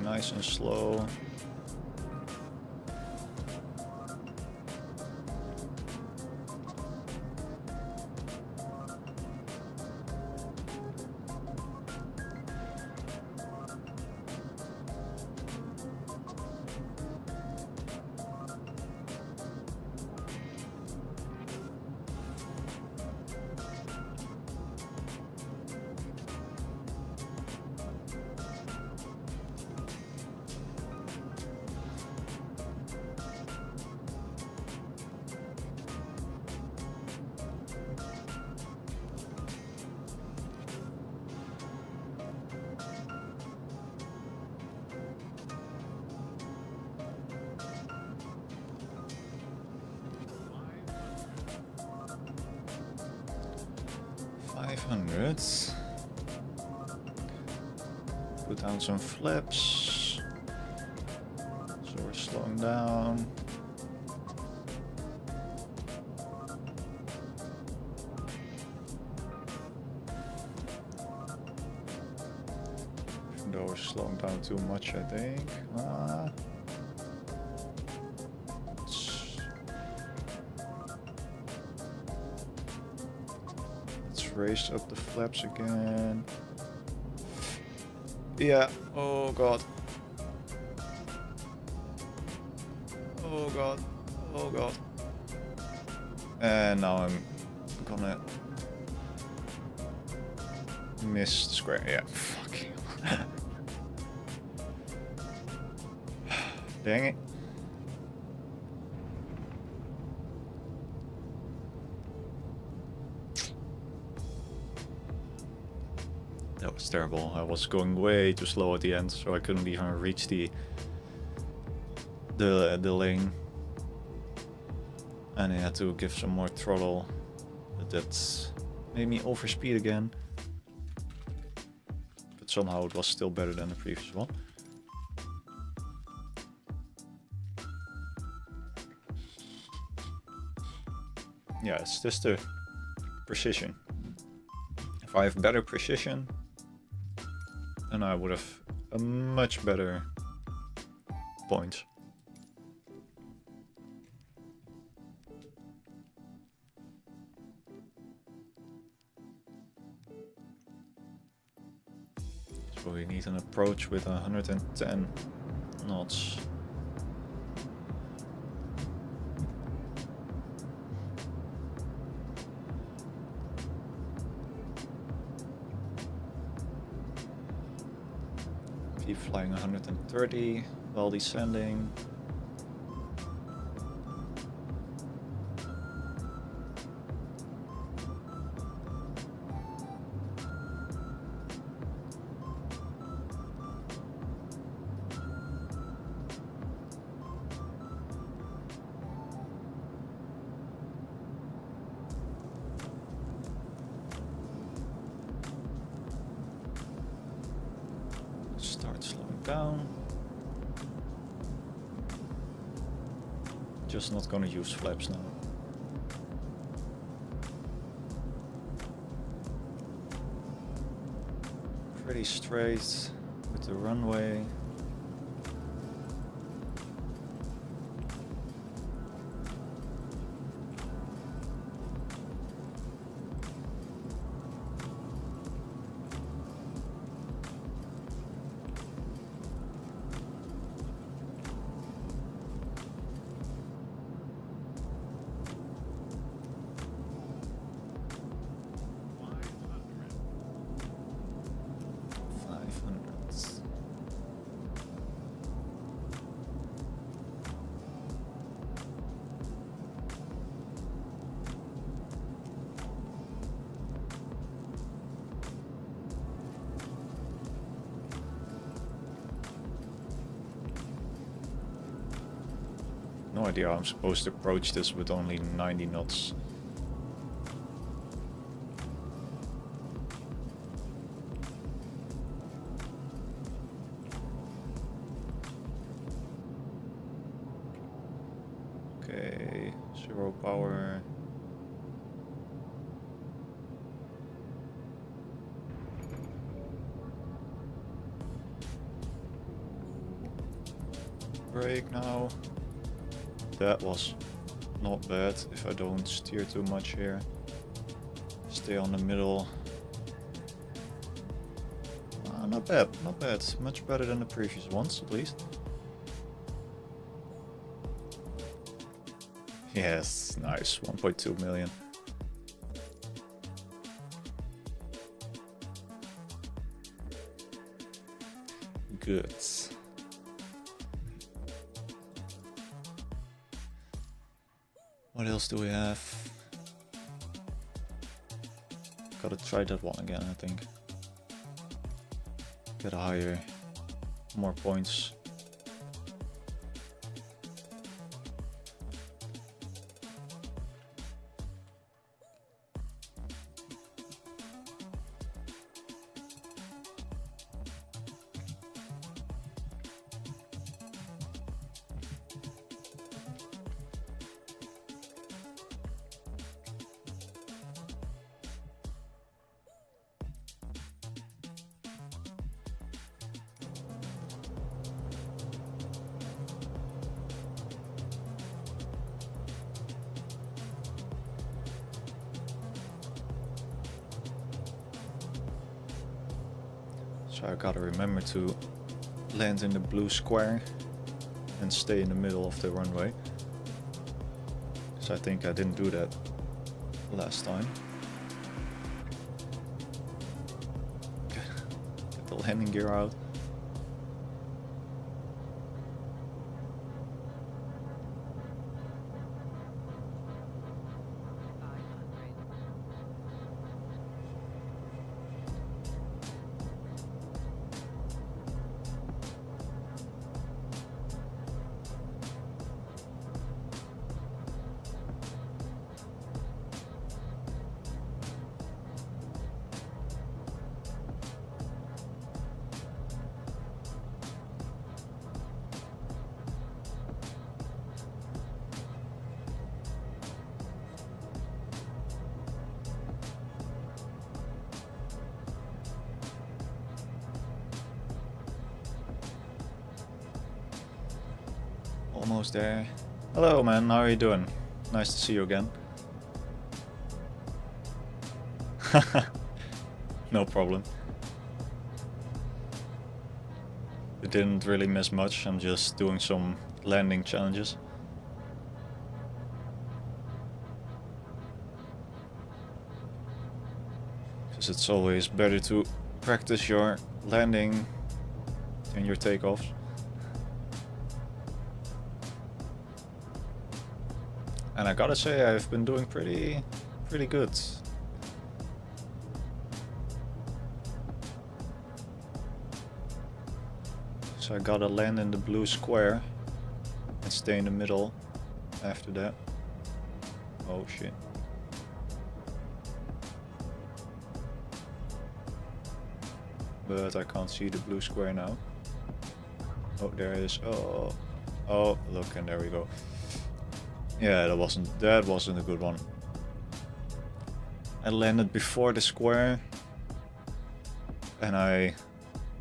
Nice and slow. Put down some flaps. So we're slowing down. Even though we're slowing down too much, I think. Let's raise up the flaps again. Yeah, oh god. Oh god, oh god. And now I'm gonna miss the square. Yeah, fuck. Dang it. That was terrible. I was going way too slow at the end, so I couldn't even reach the lane. And I had to give some more throttle. But that made me overspeed again. But somehow it was still better than the previous one. Yeah, it's just the precision. If I have better precision, then I would have a much better points. So we need an approach with 110 knots. Keep flying 130 while descending. Start slowing down. Just not gonna use flaps now. pretty straight with the runway. No idea how I'm supposed to approach this with only 90 knots. Okay, 0 power. Brake now. That was not bad if I don't steer too much here. Stay on the middle. Not bad, not bad. Much better than the previous ones, at least. Yes, nice. 1.2 million. Good. What else do we have? Gotta try that one again, I think. Get higher, more points. So I gotta remember to land in the blue square and stay in the middle of the runway. So I think I didn't do that last time. Get the landing gear out. Almost there. Hello man, how are you doing? Nice to see you again. No problem. It didn't really miss much, I'm just doing some landing challenges. Because it's always better to practice your landing than your takeoffs. And I gotta say, I've been doing pretty good. So I gotta land in the blue square and stay in the middle after that. Oh shit. But I can't see the blue square now. Oh, there it is. Oh, look, and there we go. Yeah, that wasn't a good one. I landed before the square and I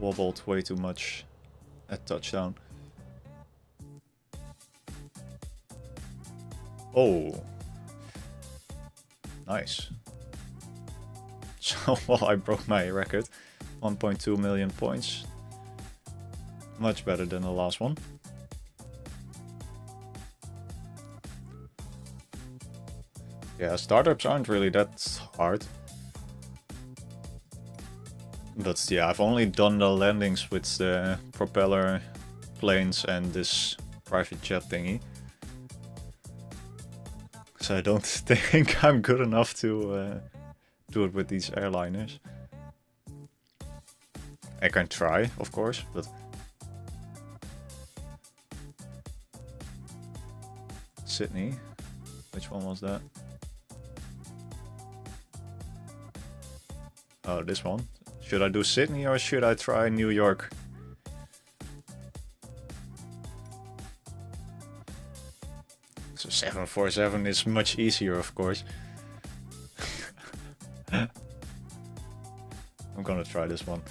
wobbled way too much at touchdown. Oh, nice. So, well, I broke my record. 1.2 million points. Much better than the last one. Yeah, startups aren't really that hard. But yeah, I've only done the landings with the propeller planes and this private jet thingy. So I don't think I'm good enough to do it with these airliners. I can try, of course, but... Sydney? Which one was that? Oh, this one. Should I do Sydney or should I try New York? So 747 is much easier, of course. I'm gonna try this one.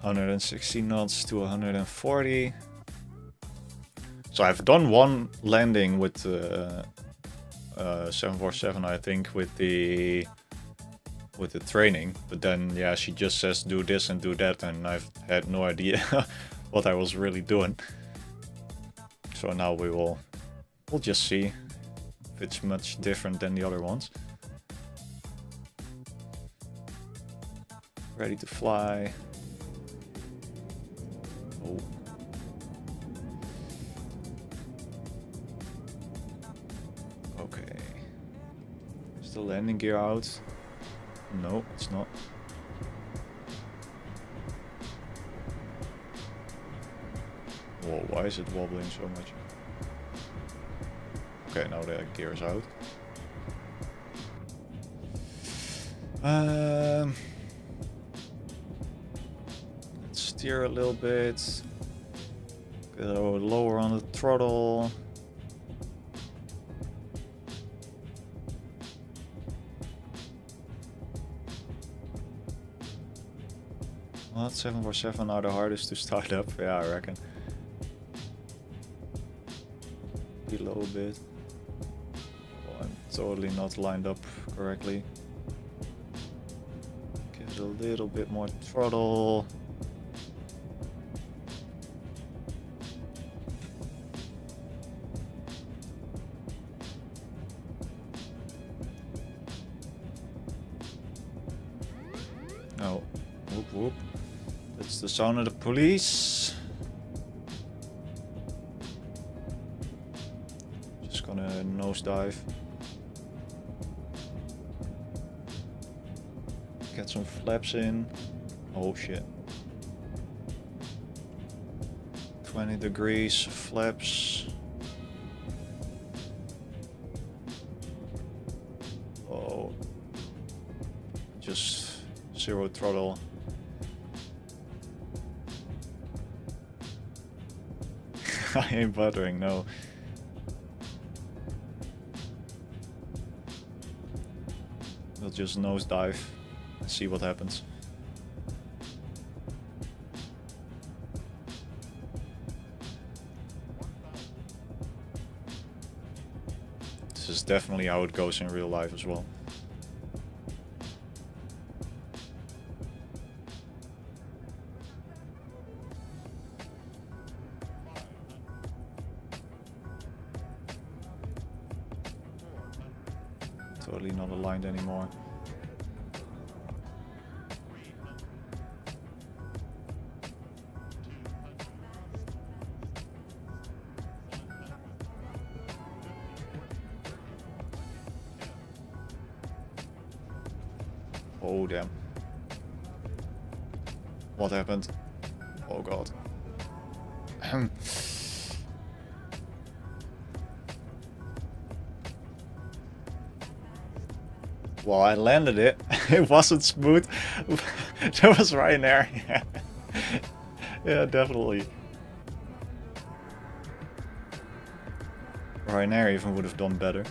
160 knots to 140. So I've done one landing with 747, I think, with the training, but then yeah, she just says do this and do that, and I've had no idea what I was really doing. So now we'll just see if it's much different than the other ones. Ready to fly. Oh. Okay. Is the landing gear out? No, it's not. Whoa, why is it wobbling so much? Okay, now the gear is out. Let's steer a little bit. Go lower on the throttle. Well, 747 are the hardest to start up, yeah, I reckon. Below a bit. Oh, I'm totally not lined up correctly. Give it a little bit more throttle. Oh, whoop whoop. That's the sound of the police. Just gonna nosedive. Get some flaps in. Oh shit. 20 degrees, flaps. Oh. Just zero throttle. I ain't buttering, no. We'll just nosedive and see what happens. This is definitely how it goes in real life as well. Totally not aligned anymore. Oh damn. What happened? Oh god. Well, I landed it. It wasn't smooth. There was Ryanair. Yeah, definitely. Ryanair even would have done better.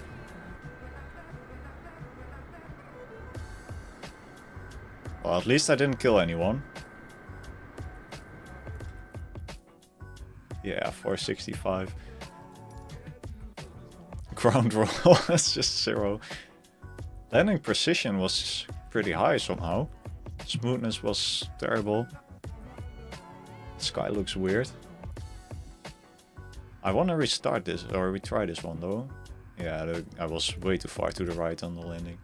Well, Well, at least I didn't kill anyone. Yeah, 465. Ground roll is just 0. Landing precision was pretty high somehow. Smoothness was terrible. Sky looks weird. I want to restart this, or retry this one though. Yeah, I was way too far to the right on the landing.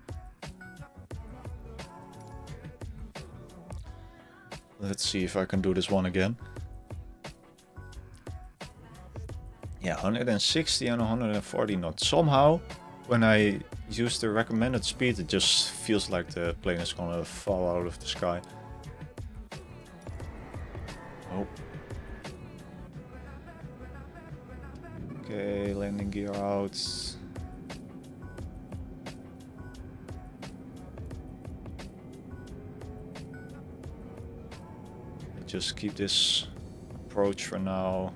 Let's see if I can do this one again. Yeah, 160 and 140 knots. Somehow, when I use the recommended speed, it just feels like the plane is gonna fall out of the sky. Oh. Okay, landing gear out. Just keep this approach for now.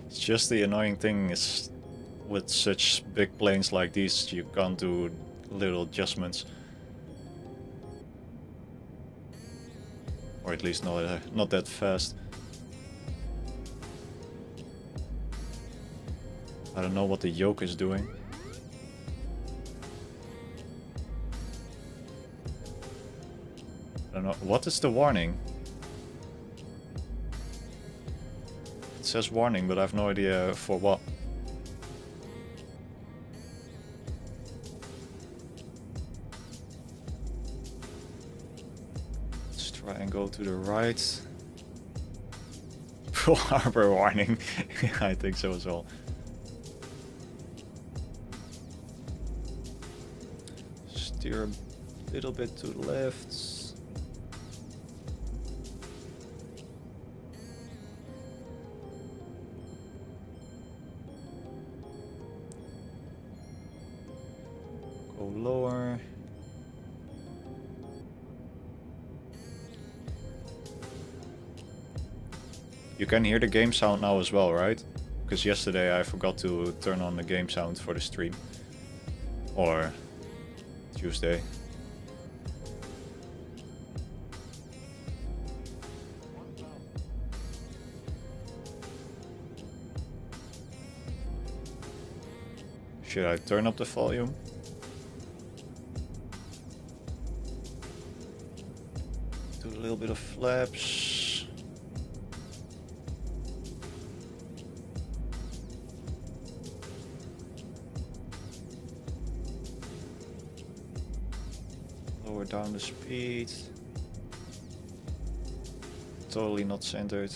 It's just the annoying thing is with such big planes like these, you can't do little adjustments. Or at least not that fast. I don't know what the yoke is doing. I don't know. What is the warning? It says warning, but I have no idea for what. Let's try and go to the right. Pearl Harbor warning. I think so as well. Steer a little bit to the left. Go lower. You can hear the game sound now as well, right? Because yesterday I forgot to turn on the game sound for the stream. Or Tuesday. Should I turn up the volume? Do a little bit of flaps. Lower down the speed. Totally not centered.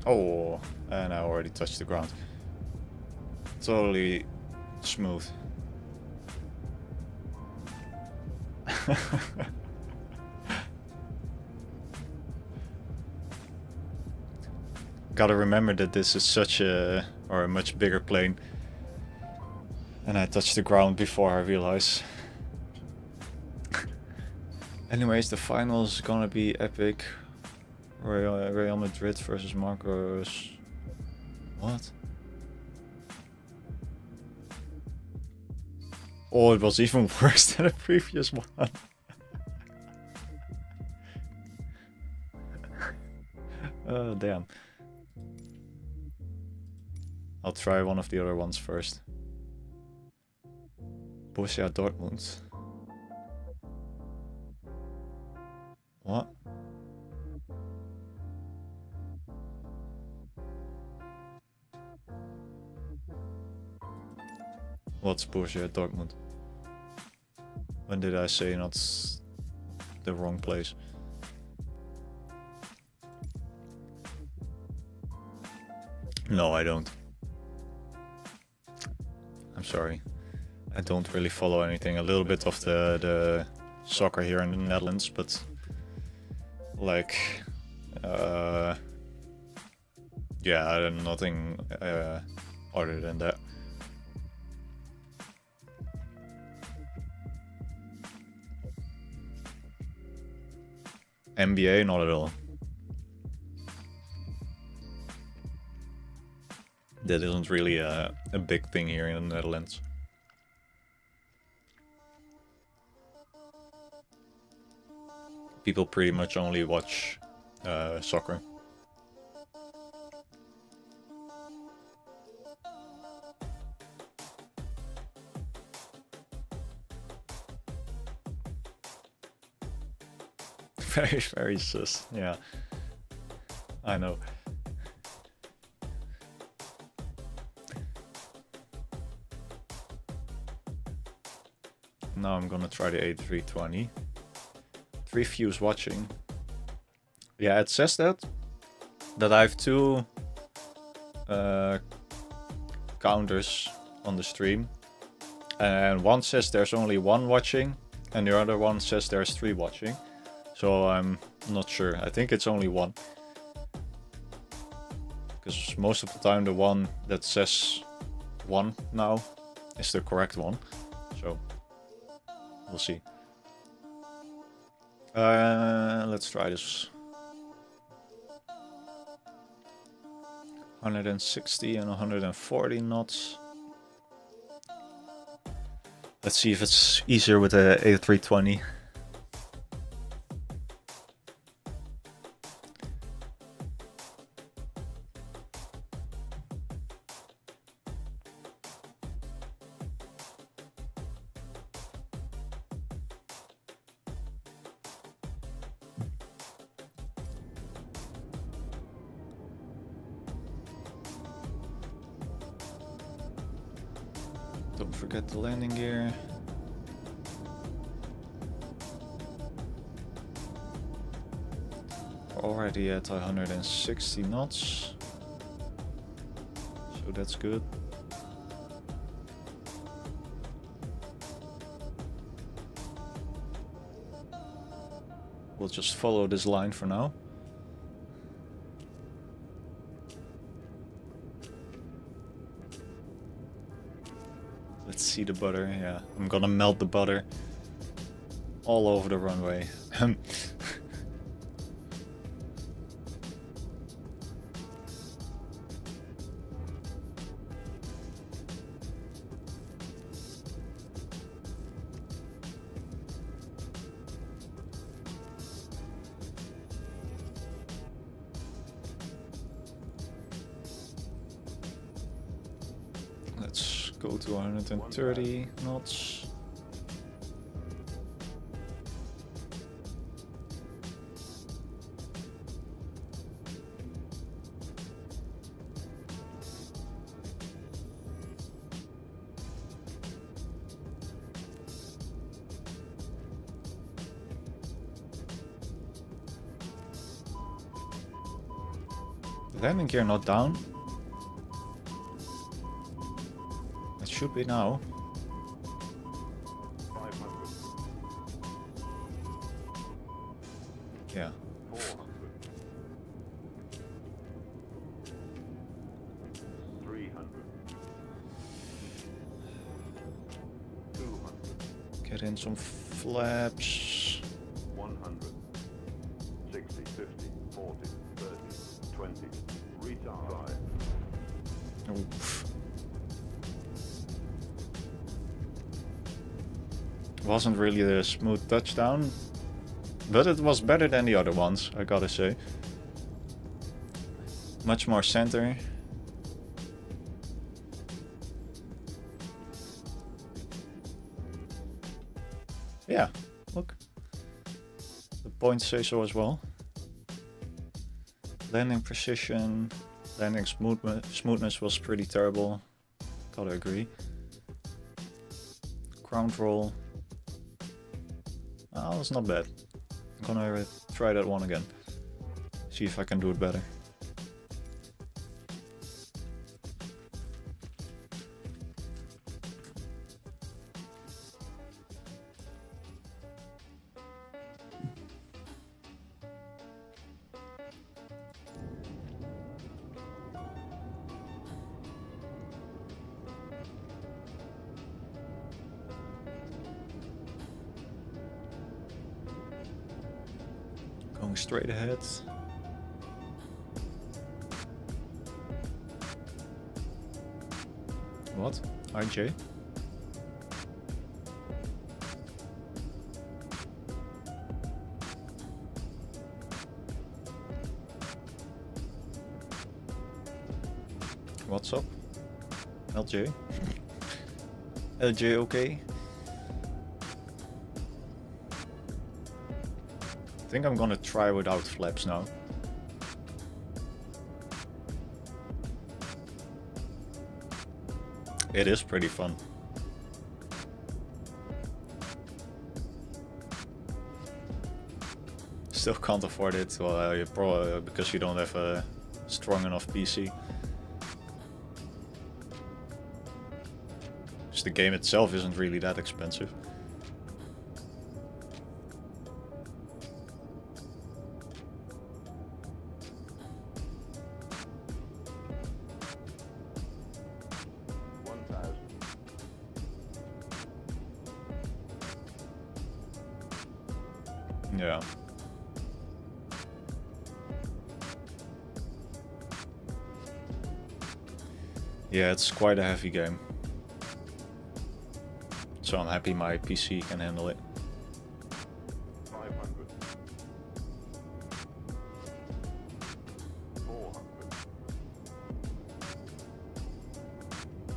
Oh, and I already touched the ground. Totally smooth. Gotta remember that this is such a much bigger plane. And I touched the ground before I realize. Anyways, the final is gonna be epic. Real Madrid versus Marcos. What? Oh, it was even worse than the previous one. Oh, damn. I'll try one of the other ones first. Borussia Dortmund. What? What's Borussia Dortmund? When did I say not the wrong place? No, I don't. I'm sorry. I don't really follow anything. A little bit of the soccer here in the Netherlands, but like Yeah, nothing other than that. MBA, not at all. That isn't really a big thing here in the Netherlands. People pretty much only watch soccer. Very, very sus. Yeah, I know. Now I'm gonna try the A320. 3 views watching. Yeah, it says that I have 2 counters on the stream, and one says there's only 1 watching, and the other one says there's 3 watching. So I'm not sure. I think it's only 1. Because most of the time the one that says 1 now is the correct one. So we'll see. Let's try this. 160 and 140 knots. Let's see if it's easier with the A320. Don't forget the landing gear. We're already at 160 knots. So that's good. We'll just follow this line for now. Let's see the butter. Yeah, I'm gonna melt the butter all over the runway. Let's go to 130 knots. Landing gear not down. It should be now. 500, Yeah. 400, 300, 200, Get in some flaps. 100, 60, 50, 40, 30, 20, retard. Oof. Wasn't really a smooth touchdown, but it was better than the other ones, I gotta say. Much more center. Yeah, look. The points say so as well. Landing precision, landing smoothness was pretty terrible. Gotta agree. Ground roll. Oh, that's not bad. I'm gonna try that one again. See if I can do it better. Going straight ahead. What? IJ? What's up? LJ? LJ okay? I think I'm gonna try without flaps now. It is pretty fun. Still can't afford it, well, you probably because you don't have a strong enough PC. Just the game itself isn't really that expensive. Yeah. Yeah, it's quite a heavy game. So I'm happy my PC can handle it. 500. 400.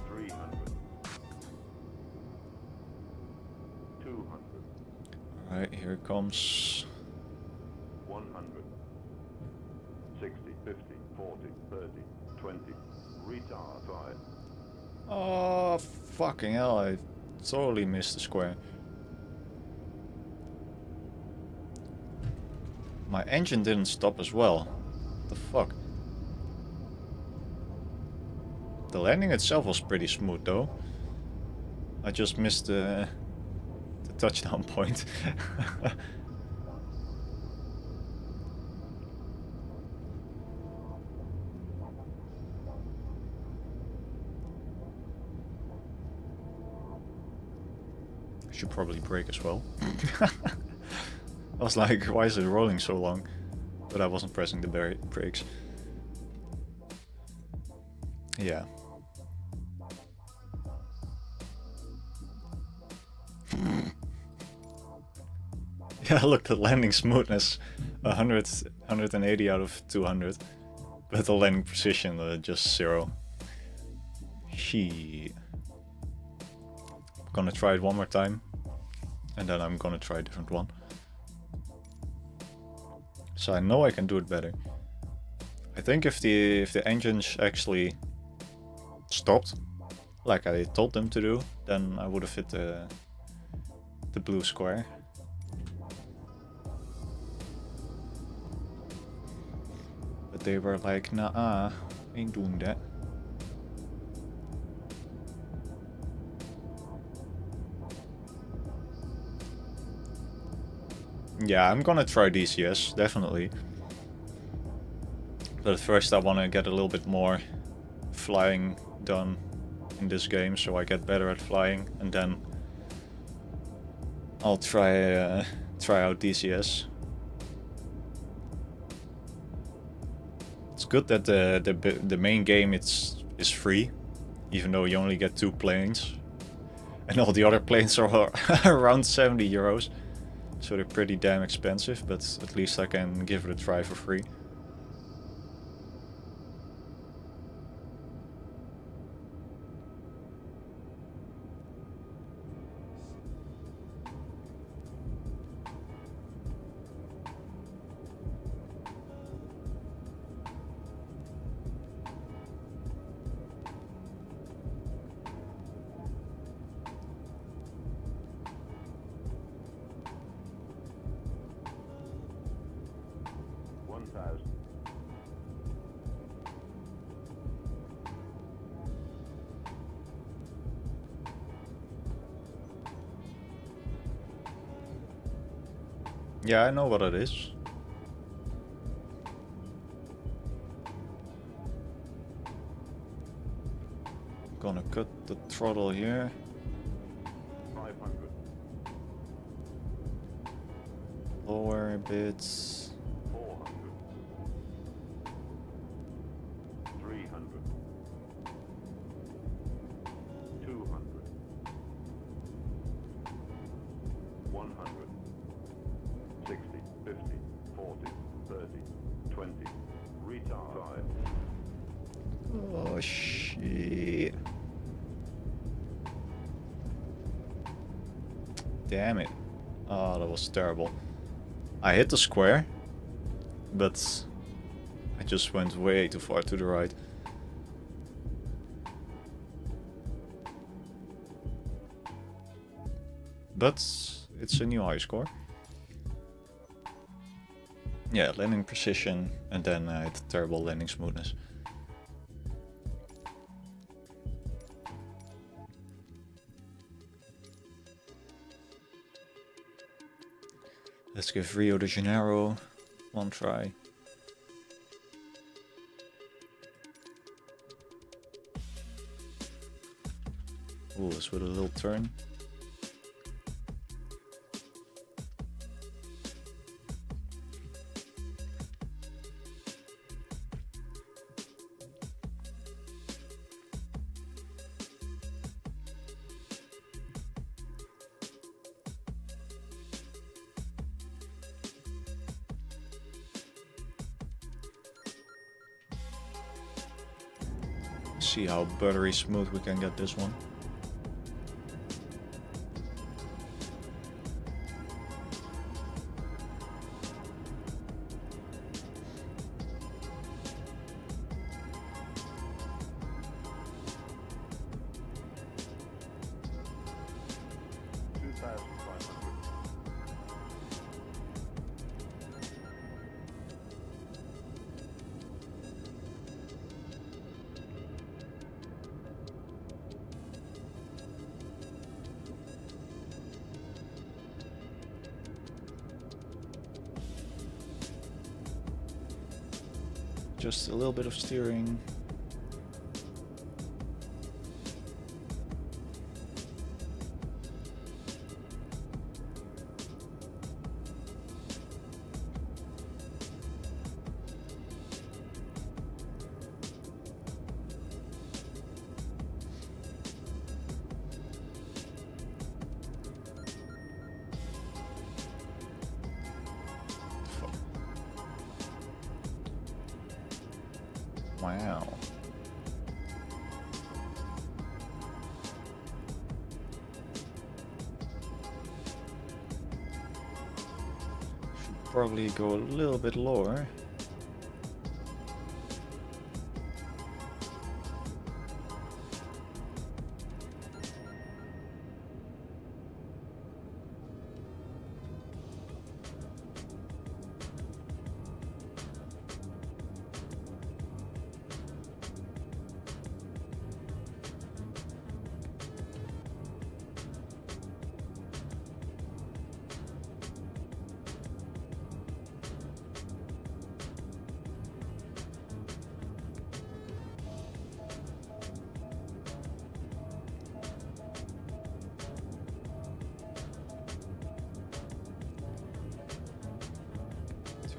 300. 200. Alright, here it comes. 100. 60, 50, 40, 30, 20. Retard 5. Oh, fucking hell, I totally missed the square. My engine didn't stop as well. What the fuck? The landing itself was pretty smooth though. I just missed the touchdown point. Should probably brake as well. I was like, why is it rolling so long? But I wasn't pressing the brakes. Yeah. Yeah, look, the landing smoothness, 180 out of 200. But the landing precision, just 0. Shit. Gonna try it one more time, and then I'm gonna try a different one. So I know I can do it better. I think if the engines actually stopped, like I told them to do, then I would have hit the blue square. But they were like, nah, ain't doing that. Yeah, I'm gonna try DCS, definitely. But at first I want to get a little bit more flying done in this game, so I get better at flying, and then I'll try out DCS. It's good that the main game is free, even though you only get 2 planes, and all the other planes are around 70 euros. So they're pretty damn expensive, but at least I can give it a try for free. Yeah, I know what it is. Gonna cut the throttle here. 500. Lower a bit. 100, 60, 50, 40, 30, 20, retard 5, Oh shit. Damn it. Oh, that was terrible. I hit the square, but I just went way too far to the right. But it's a new high score. Yeah, landing precision, and then I had terrible landing smoothness. Let's give Rio de Janeiro one try. Ooh, it's with a little turn. See how buttery smooth we can get this one. Just a little bit of steering. Wow. Should probably go a little bit lower.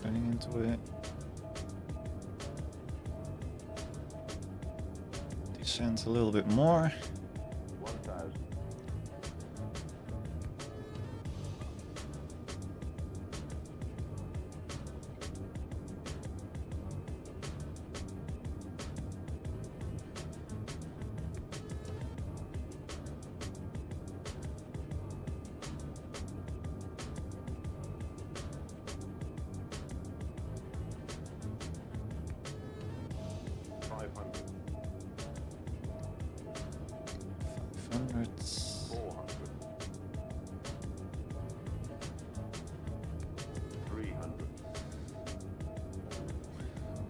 Turning into it. Descend a little bit more. 1000, 500, 500. 400, 300,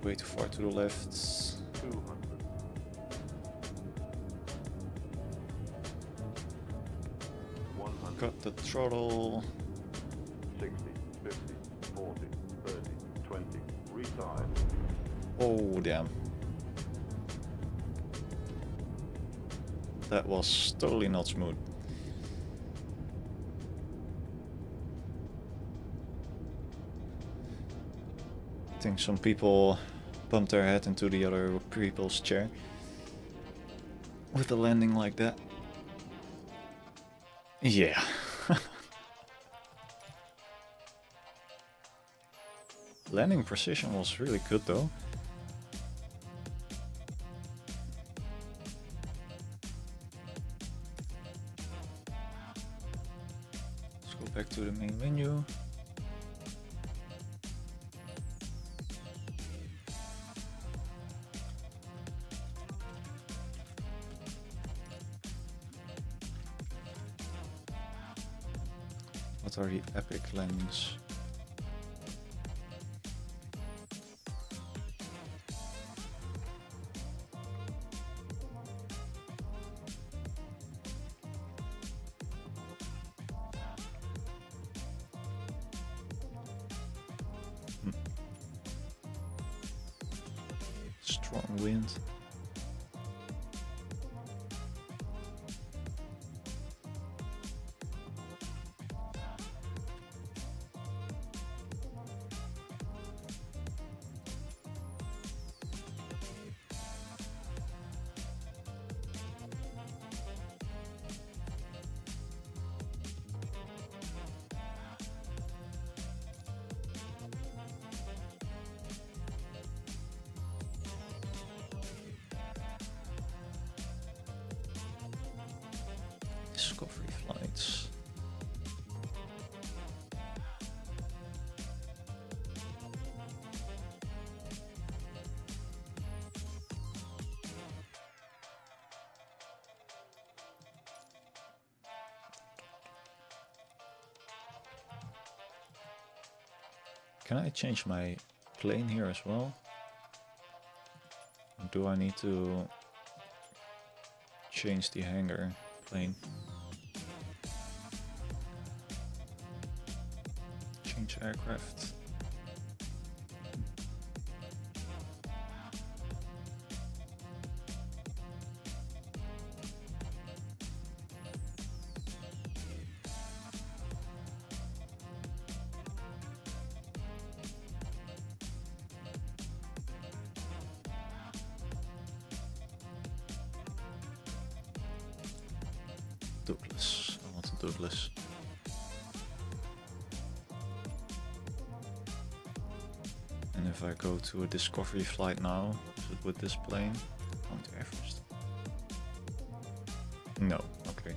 Way too far to the left. 200, 100, Got the throttle. 60, 50, 40, 30, 20, retard, Oh, damn. That was totally not smooth. I think some people bumped their head into the other people's chair with a landing like that. Yeah. landing precision was really good though. Let's go back to the main menu. What are the epic landings? Strong wind. Discovery flights. Can I change my plane here as well? Or do I need to change the hangar plane? Change aircraft. Douglas. I want a Douglas. And if I go to a discovery flight now, is it with this plane? Mount Everest. No, okay.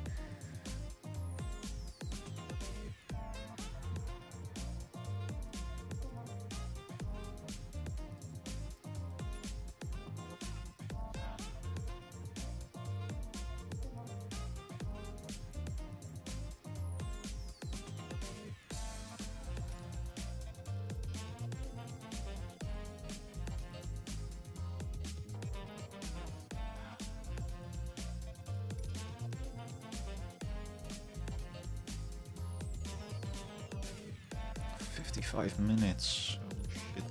Five minutes. Oh shit.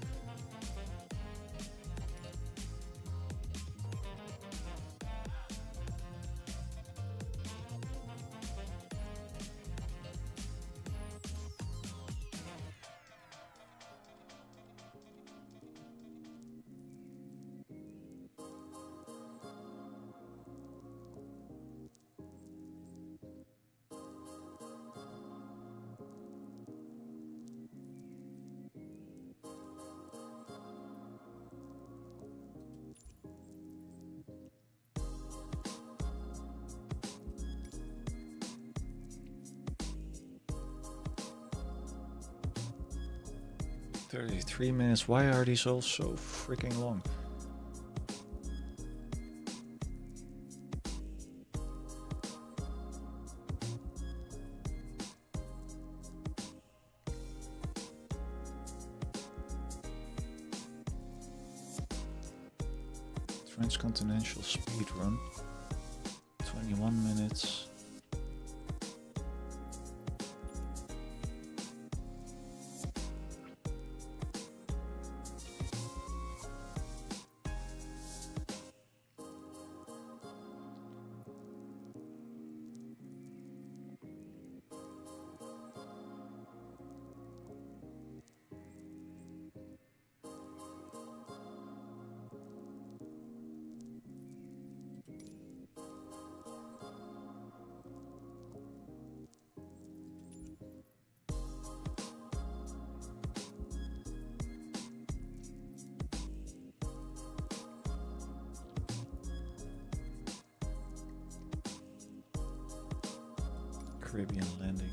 $33 minutes. Why are these all so freaking long? Transcontinental speed run. 21 minutes. Caribbean landing.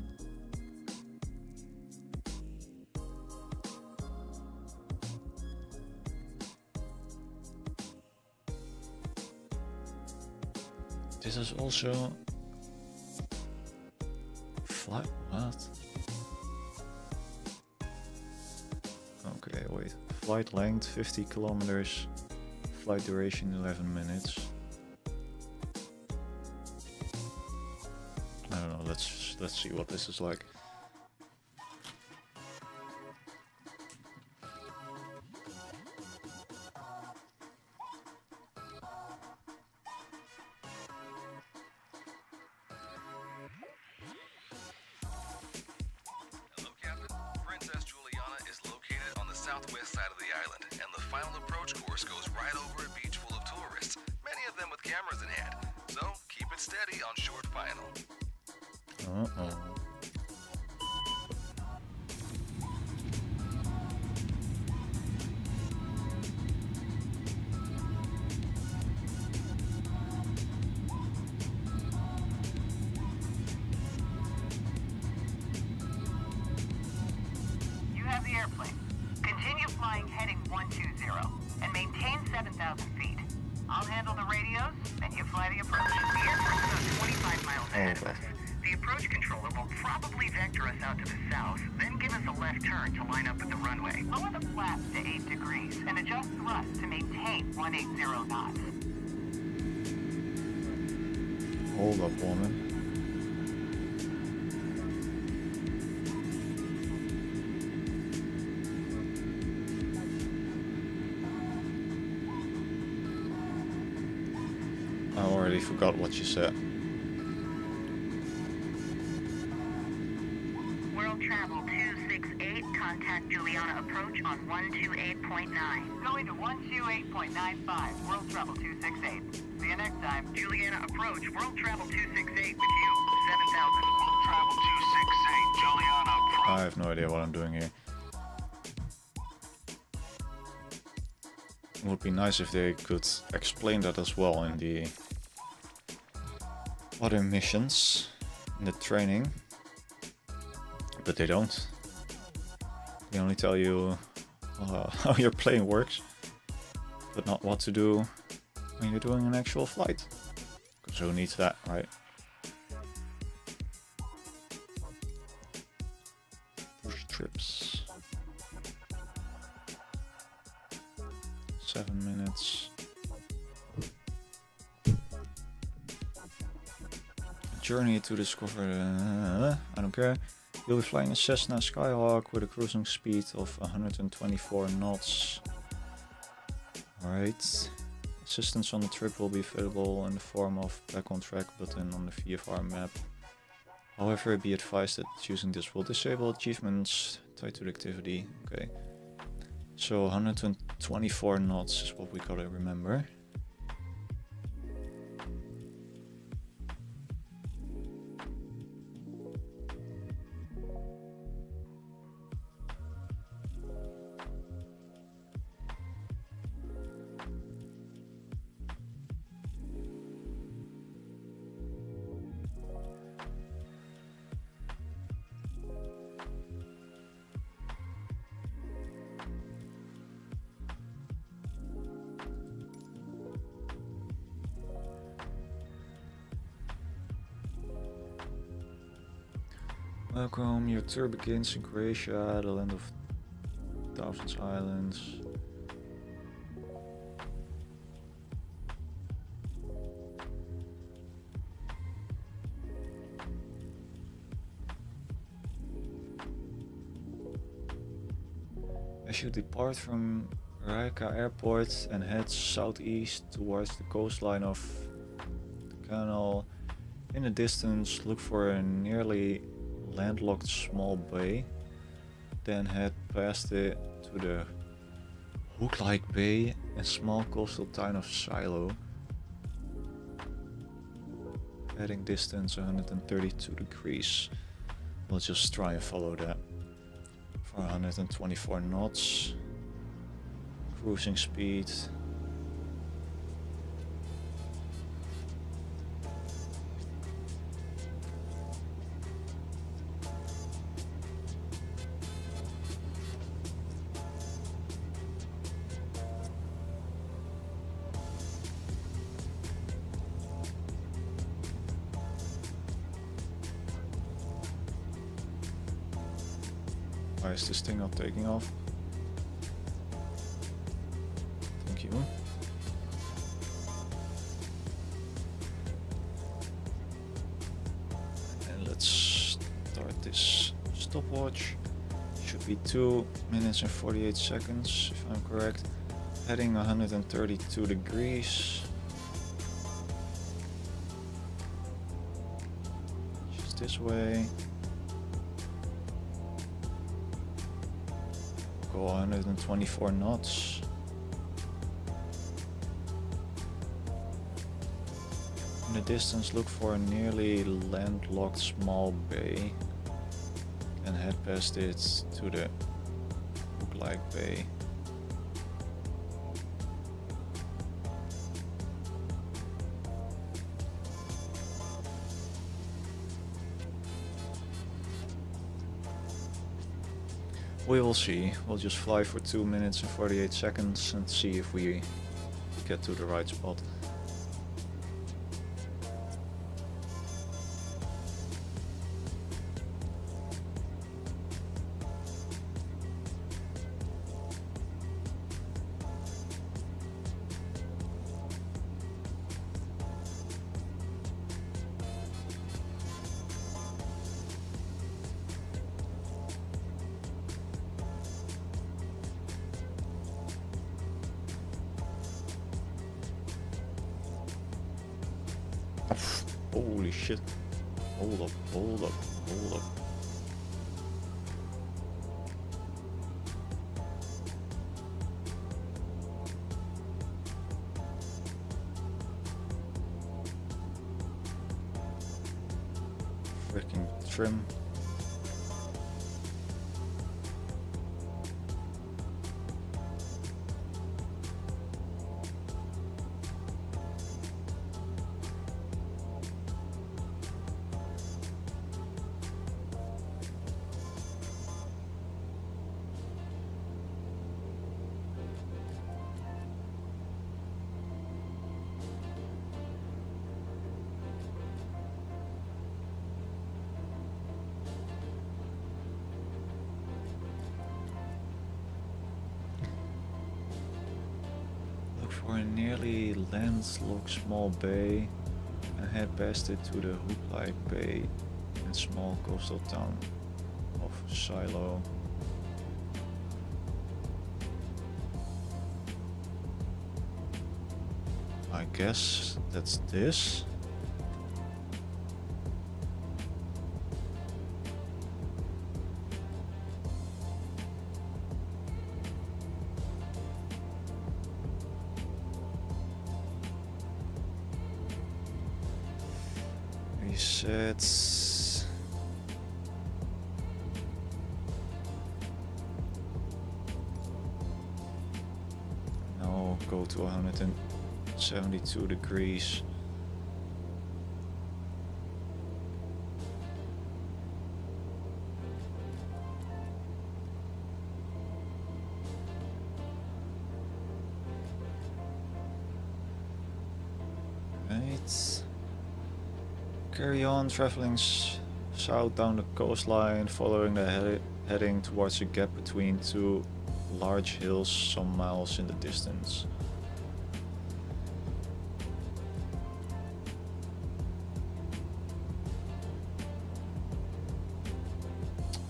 This is also flight. What? Okay, wait. Flight length 50 kilometers. Flight duration 11 minutes. I don't know. Let's see what this is like. Southwest side of the island, and the final approach course goes right over a beach full of tourists, many of them with cameras in hand. So keep it steady on short final. You have the airplane. Continue flying heading 120 and maintain 7,000 feet. I'll handle the radios, and you fly the approach. The airport's about 25 miles ahead of us. The approach controller will probably vector us out to the south, then give us a left turn to line up with the runway. Lower the flaps to 8 degrees and adjust thrust to maintain 180 knots. Hold up, woman. I already forgot what you said. World Travel 268, contact Juliana approach on 128.9. Going to 128.95, World Travel 268. See you next time. Juliana approach, World Travel 268 with you, 7,000. World Travel 268, Juliana approach. I have no idea what I'm doing here. It would be nice if they could explain that as well in the other missions, in the training, but they don't. They only tell you how your plane works, but not what to do when you're doing an actual flight. Because who needs that, right? Push trips. 7 minutes. Journey to discover. I don't care. You'll be flying a Cessna Skyhawk with a cruising speed of 124 knots. Alright. Assistance on the trip will be available in the form of back on track button on the VFR map. However, be advised that choosing this will disable achievements tied to the activity. Okay. So 124 knots is what we gotta remember. Welcome, your tour begins in Croatia, the land of thousands islands. As you depart from Rijeka Airport and head southeast towards the coastline of the canal, in the distance look for a nearly landlocked small bay, then head past it to the hook-like bay and small coastal town of Silo. Heading distance 132 degrees. We'll just try and follow that for 124 knots. Cruising speed. Why is this thing not taking off? Thank you. And let's start this stopwatch. Should be 2 minutes and 48 seconds if I'm correct. Heading 132 degrees. Just this way. Go 124 knots. In the distance, look for a nearly landlocked small bay and head past it to the hook-like bay. We will see. We'll just fly for 2 minutes and 48 seconds and see if we get to the right spot. Holy shit. Hold up, hold up, hold up. Freaking trim. For a nearly landlocked small bay and head past it to the hook-like bay and small coastal town of Silo. I guess that's this. Reset. Now go to 172 degrees. Right. Carry on traveling south down the coastline, following the heading towards a gap between two large hills some miles in the distance.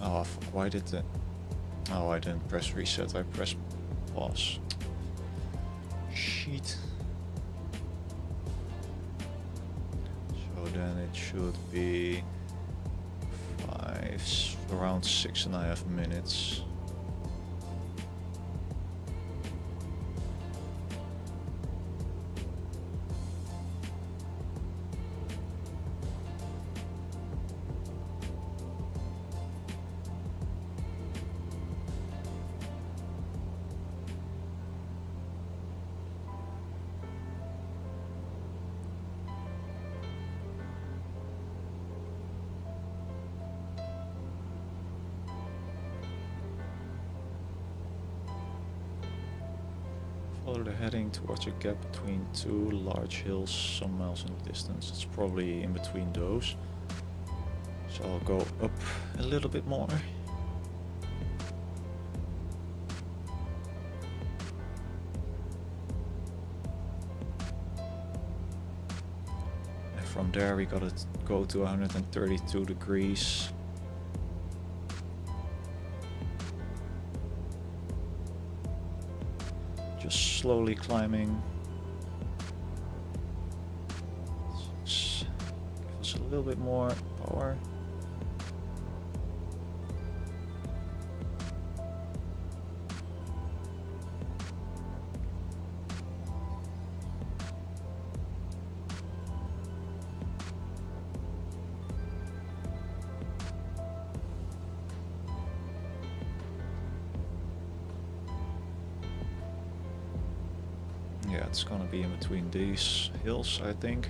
Oh, why did the... Oh, I didn't press reset, I pressed pause. Shit. Then it should be around 6.5 minutes. Follow the heading towards a gap between two large hills some miles in the distance. It's probably in between those. So I'll go up a little bit more. from there we gotta go to 132 degrees. Just slowly climbing. Give us a little bit more power. Yeah, it's gonna be in between these hills, I think.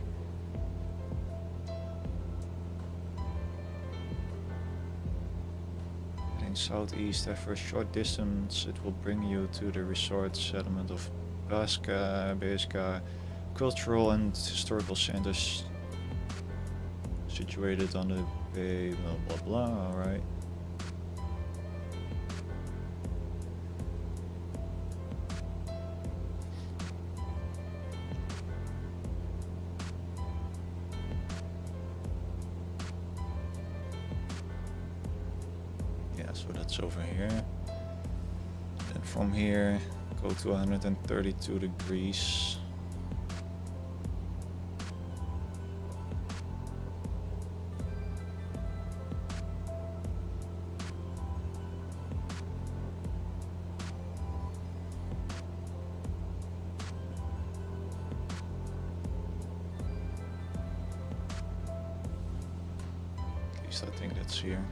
Heading southeast after a short distance, it will bring you to the resort settlement of Baska, cultural and historical centers situated on the bay, blah blah blah, alright. So that's over here. And from here, go to 132 degrees. At least I think that's here.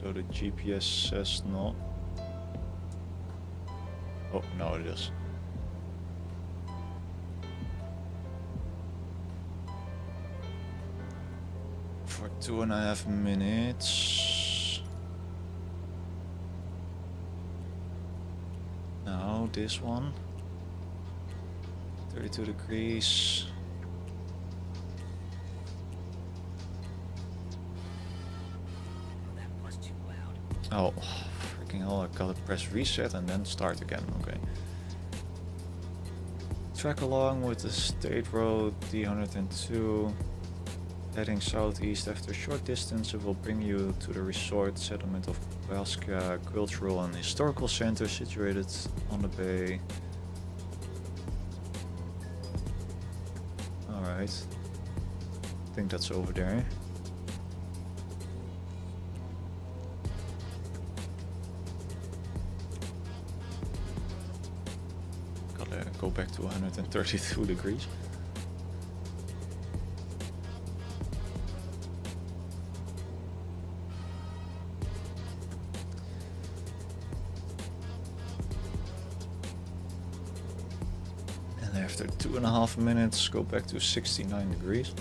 So the GPS says not. Oh, no, it is. For 2.5 minutes. Now this one. 32 degrees. Oh, freaking hell, I gotta press reset and then start again, okay. Track along with the state road D102. Heading southeast after a short distance, it will bring you to the resort settlement of Baska, cultural and historical center situated on the bay. Alright. I think that's over there. Go back to 132 degrees. And after 2.5 minutes, go back to 69 degrees.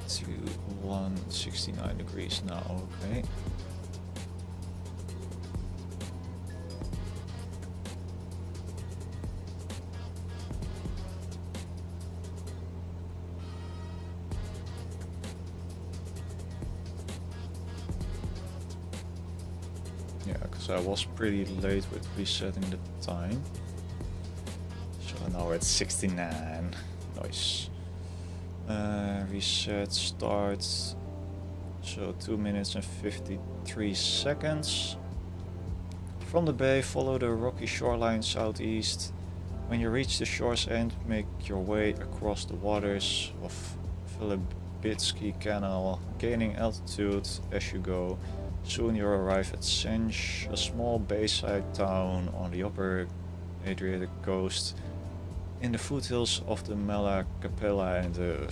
To 169 degrees now, okay. Yeah, because I was pretty late with resetting the time. So now we're at 69. Nice. Reset, start. So 2 minutes and 53 seconds. From the bay, follow the rocky shoreline southeast. When you reach the shore's end, make your way across the waters of Filibitsky Canal, gaining altitude as you go. Soon you'll arrive at Senj, a small bayside town on the upper Adriatic coast, in the foothills of the Mela Capella and the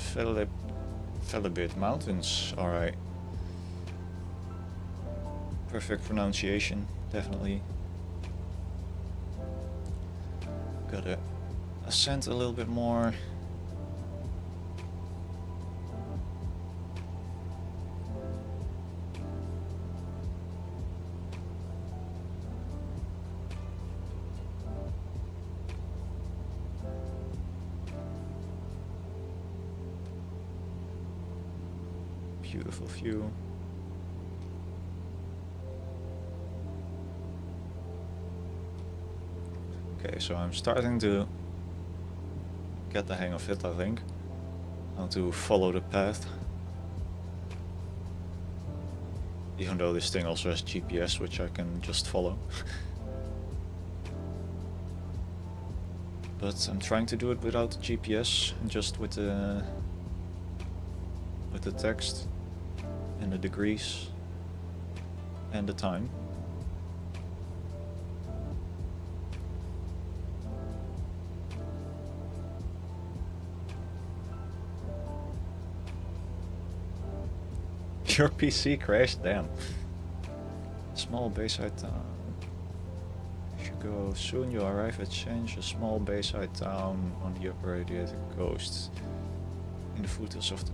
Velebit Mountains. Alright. Perfect pronunciation, definitely. Gotta ascend a little bit more. Beautiful view. Okay, so I'm starting to get the hang of it, I think. How to follow the path. Even though this thing also has GPS, which I can just follow. But I'm trying to do it without the GPS, and just with the text and the degrees and the time. Your PC crashed? Damn. Small bayside town. You should go soon. You arrive at Senj, a small bayside town on the upper Adriatic coast, in the foothills of the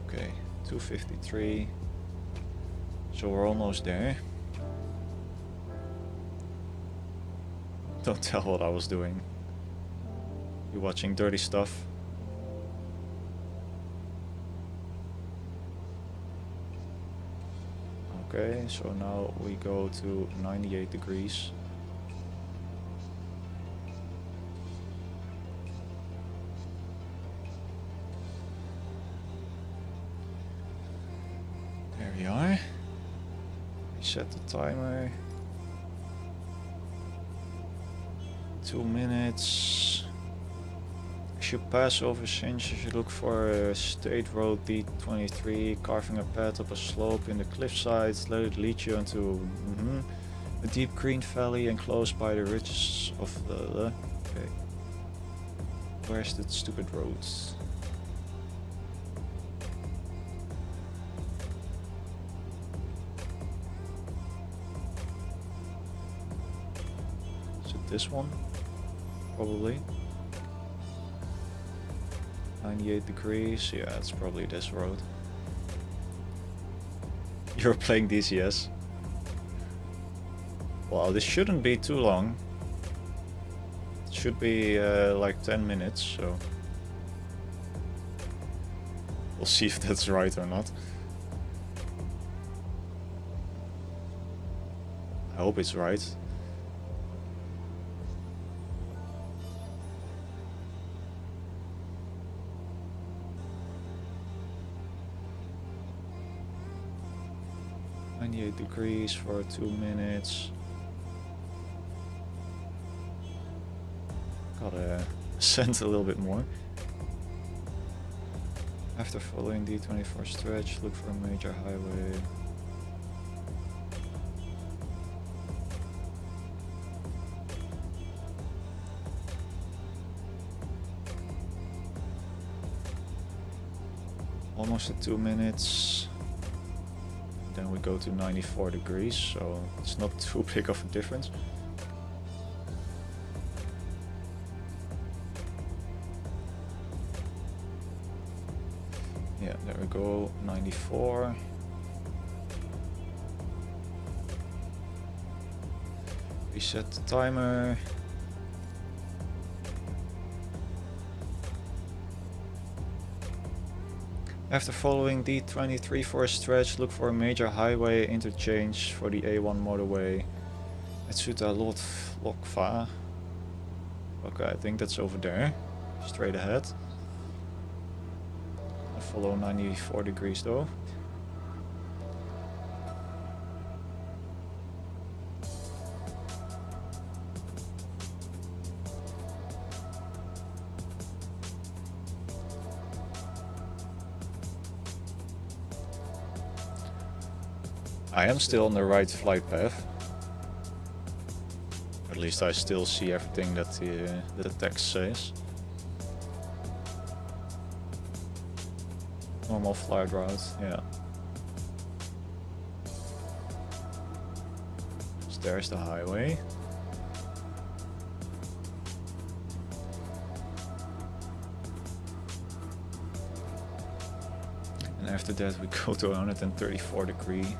Okay, 253. So we're almost there. Don't tell what I was doing. You're watching dirty stuff. Okay, so now we go to 98 degrees. There we are. Reset the timer. 2 minutes. As you pass over Senj, you should look for State Road D23, carving a path up a slope in the cliffsides. Let it lead you into a deep green valley enclosed by the ridges of the... Okay. Where's that stupid road? Is it this one? Probably. 98 degrees, yeah, it's probably this road. You're playing DCS. Well, this shouldn't be too long. It should be like 10 minutes, so... We'll see if that's right or not. I hope it's right. Degrees for 2 minutes. Gotta ascend a little bit more. After following D24 stretch, look for a major highway. Almost at 2 minutes. Then we go to 94 degrees, so it's not too big of a difference. Yeah, there we go, 94. Reset the timer. After following D23 for a stretch, look for a major highway interchange for the A1 motorway at Suta-Lokva. Okay, I think that's over there, straight ahead. I follow 94 degrees though. I am still on the right flight path. At least I still see everything that the text says. Normal flight route, yeah. So there's the highway. And after that we go to 134 degree.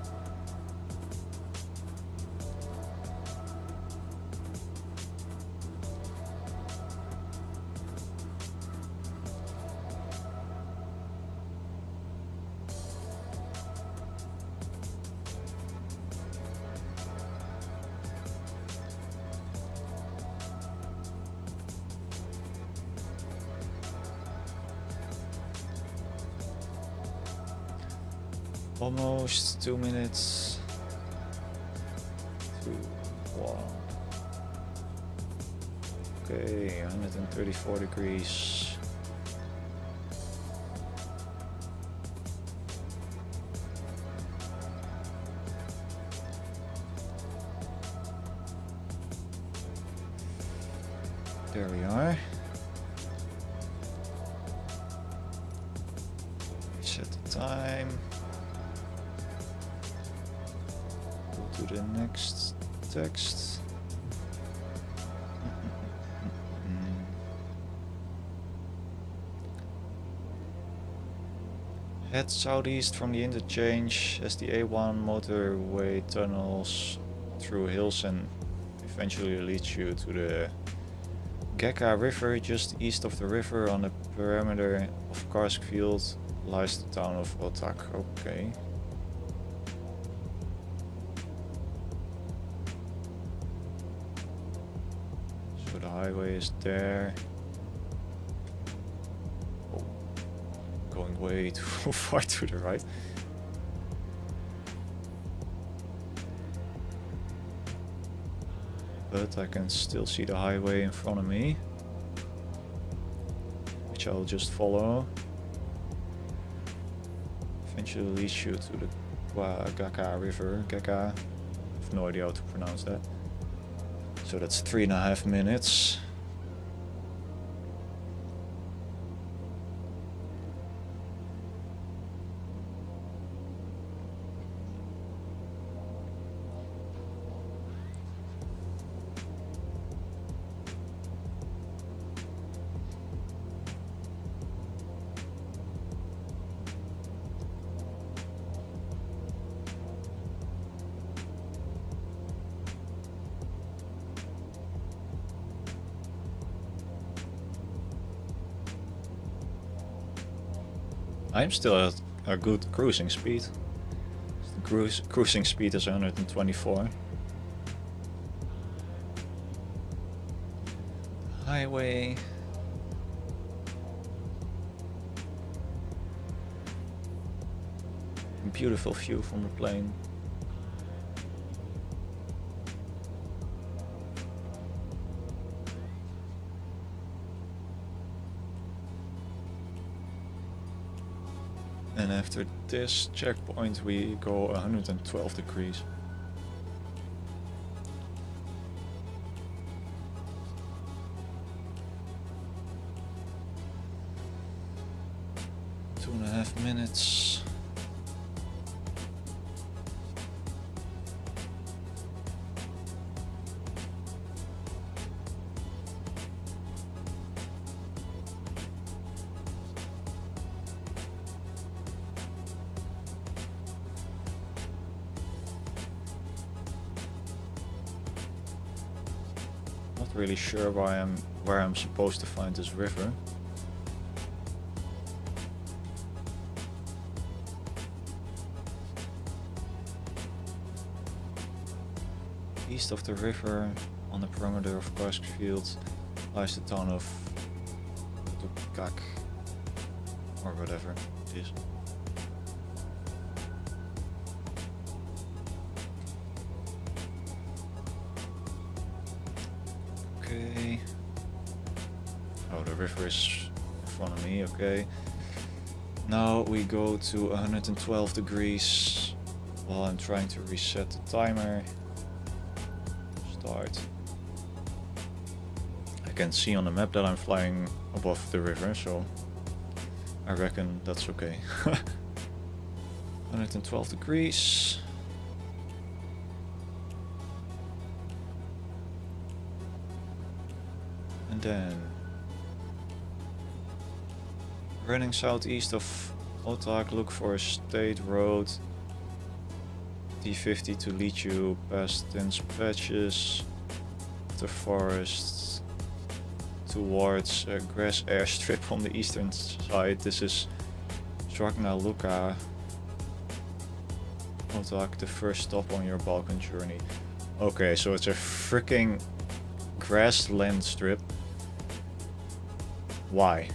Almost 2 minutes. 2, 1. Okay, 134 degrees. There we are. Set the time. Go to the next text. Head southeast from the interchange as the A1 motorway tunnels through hills and eventually leads you to the Geka River. Just east of the river on the perimeter of Karsk Field lies the town of Otak. Okay. So the highway is there. Oh, going way too far to the right. But I can still see the highway in front of me, which I'll just follow. Eventually leads you to the Geka River. Geka, I have no idea how to pronounce that. So that's 3.5 minutes. I'm still at a good cruising speed. The cruising speed is 124. Highway. Beautiful view from the plane. And after this checkpoint we go 112 degrees. Two and a half minutes. Not really sure where I'm supposed to find this river. East of the river, on the perimeter of Karsk Field, lies the town of Tukak, or whatever it is. Okay. Oh, the river is in front of me, okay. Now we go to 112 degrees, while I'm trying to reset the timer. Start. I can see on the map that I'm flying above the river, so I reckon that's okay. 112 degrees. And then running southeast of Otak, look for a state road D50 to lead you past dense patches, the forest, towards a grass airstrip on the eastern side. This is Dragna Luka, Otak, the first stop on your Balkan journey. Okay, so it's a freaking grassland strip. Why?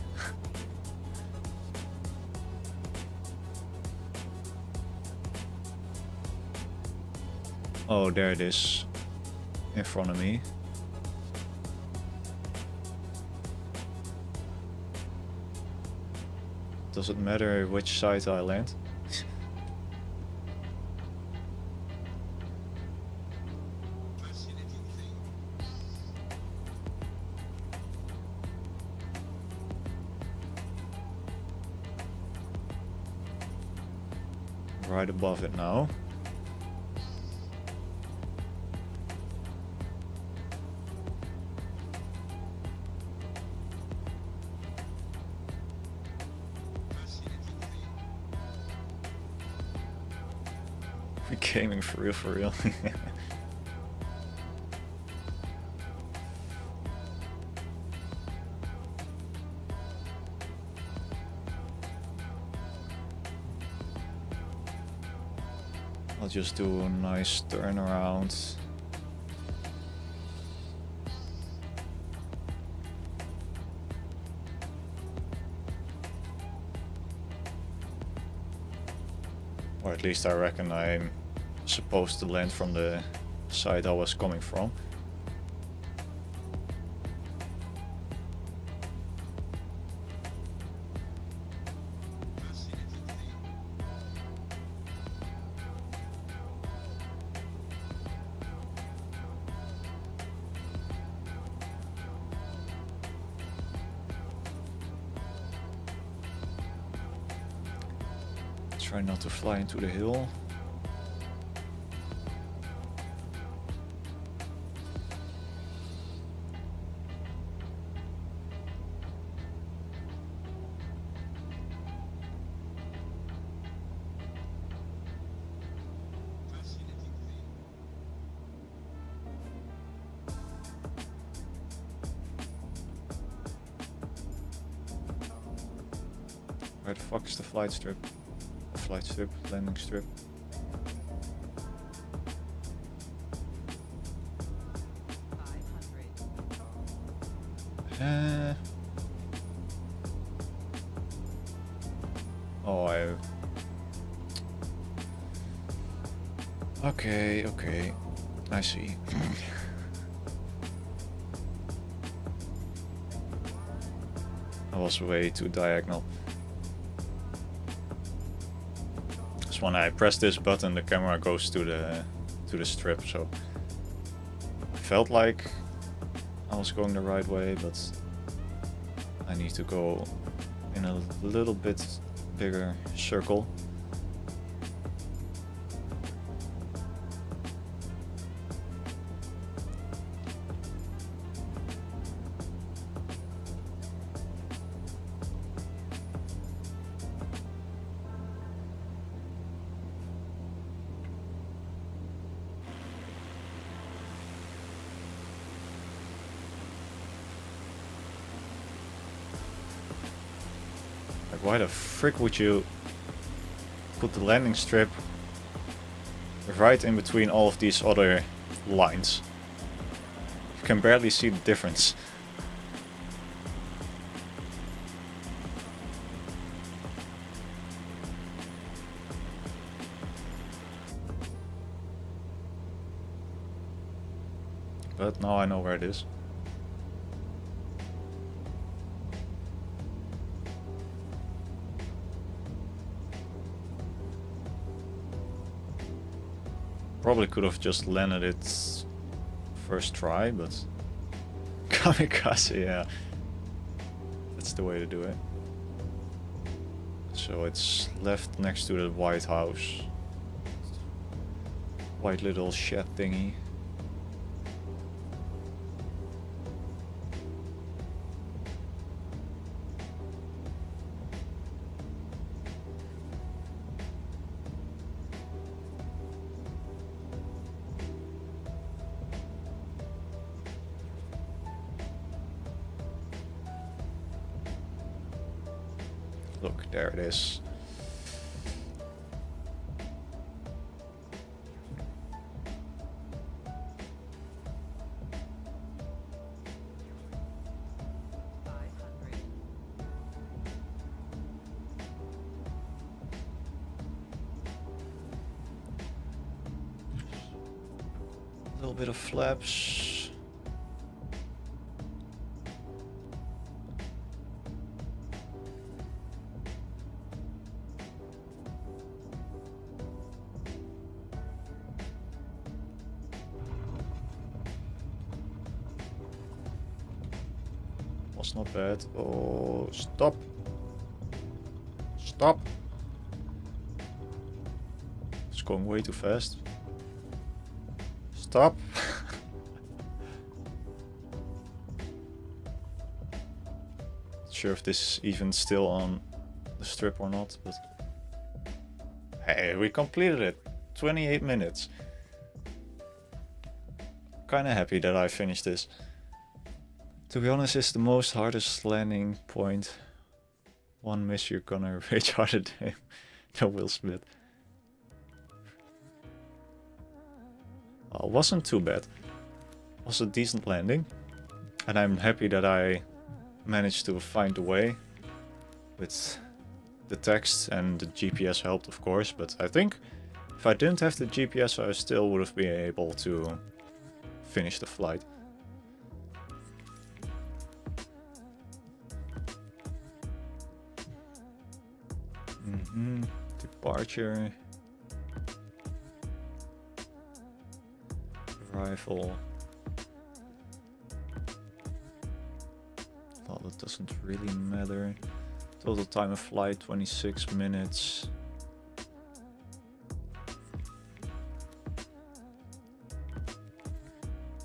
Oh, there it is in front of me. Does it matter which side I land? Right above it now. We're gaming for real, for real. I'll just do a nice turnaround. Or at least I reckon I'm supposed to land from the side I was coming from. Try not to fly into the hill. Where the fuck is the flight strip? Flight strip, landing strip. Oh, okay, I see. I was way too diagonal. When I press this button, the camera goes to the strip, so I felt like I was going the right way, but I need to go in a little bit bigger circle. Why the frick would you put the landing strip right in between all of these other lines? You can barely see the difference. But now I know where it is. Probably could have just landed it first try, but kamikaze, yeah. That's the way to do it. So it's left next to the White House. White little shed thingy. Look, there it is. A little bit of flaps. Was not bad. Oh, stop. Stop. It's going way too fast. Stop. Not sure if this is even still on the strip or not, but hey, we completed it. 28 minutes. Kinda happy that I finished this. To be honest, it's the most hardest landing point. One miss, you're gonna rage harder than Will Smith. Well, wasn't too bad. Was a decent landing. And I'm happy that I managed to find a way. With the text and the GPS helped, of course. But I think if I didn't have the GPS, I still would have been able to finish the flight. Departure. Arrival. Well, that doesn't really matter. Total time of flight 26 minutes.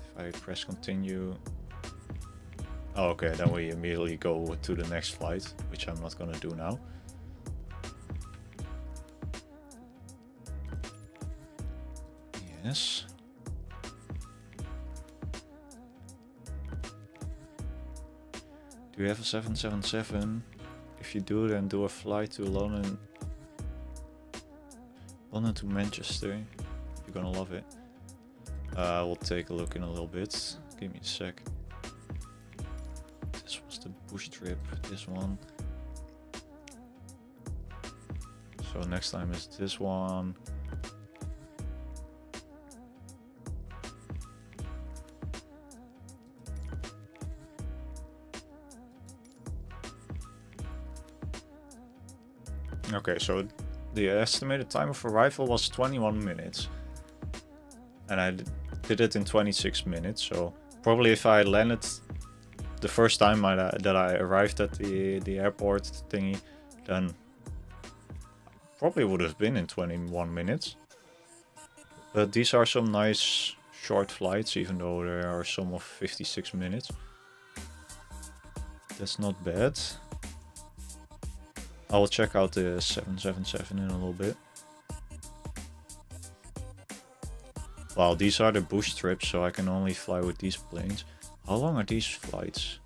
If I press continue. Oh, okay, then we immediately go to the next flight, which I'm not gonna do now. Yes. Do you have a 777? If you do, then do a flight to London to Manchester. You're gonna love it. We'll take a look in a little bit. Give me a sec. This was the bush trip, this one. So next time is this one. Okay, so the estimated time of arrival was 21 minutes. And I did it in 26 minutes, so probably if I landed the first time that I arrived at the airport thingy, then probably would have been in 21 minutes. But these are some nice short flights, even though there are some of 56 minutes. That's not bad. I will check out the 777 in a little bit. Wow, these are the bush trips, so I can only fly with these planes. How long are these flights?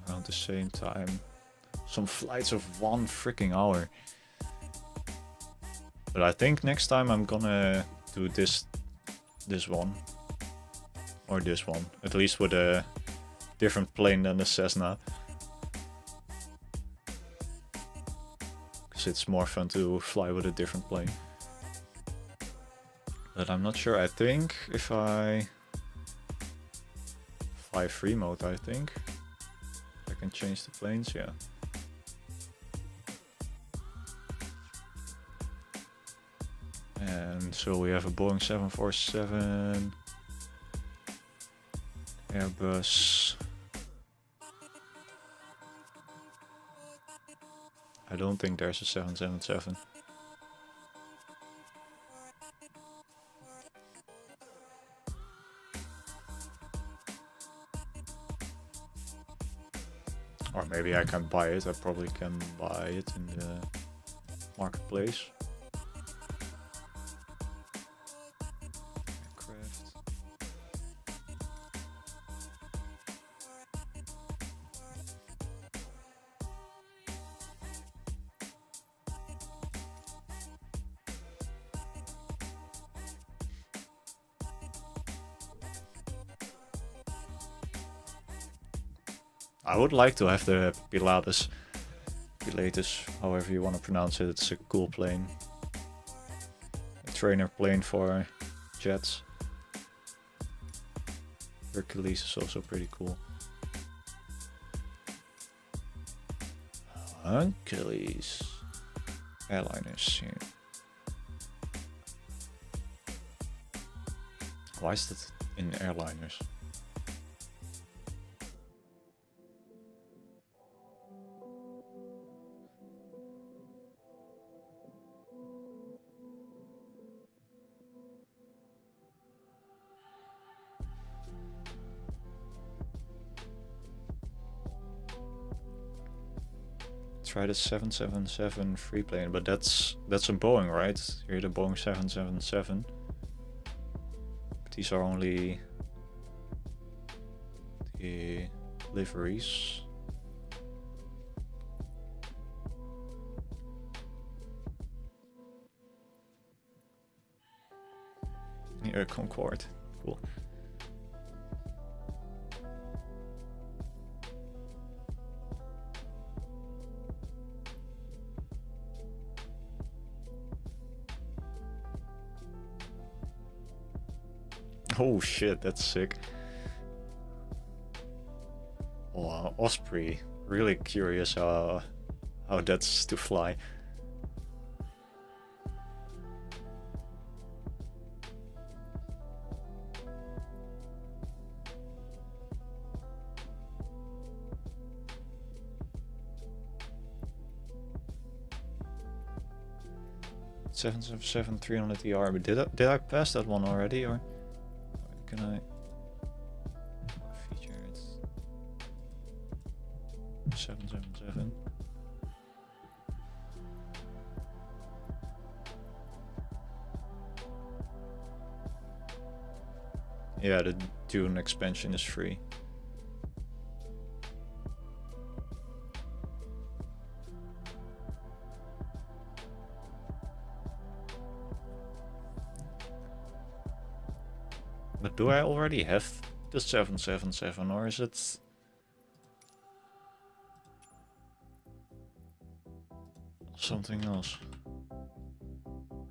Around the same time. Some flights of 1 freaking hour. But I think next time I'm gonna do this one. Or this one. At least with a different plane than the Cessna. It's more fun to fly with a different plane. But I'm not sure. I think if I fly free mode, I think I can change the planes, yeah. And so we have a Boeing 747, Airbus. I don't think there's a 777. Or maybe I can buy it. I probably can buy it in the marketplace. Aircraft. I would like to have the Pilatus, however you want to pronounce it. It's a cool plane. A trainer plane for jets. Hercules is also pretty cool. Hercules. Airliners here. Why is that in airliners? Try the 777 free plane, but that's a Boeing, right? Here the Boeing 777. But these are only the liveries. Here, Concorde. Cool. Oh shit, that's sick. Wow, Osprey. Really curious how that's to fly. Seven 300ER, but did I pass that one already, or can I feature it? 777. Yeah, the Dune expansion is free. But do I already have the 777, or is it something else?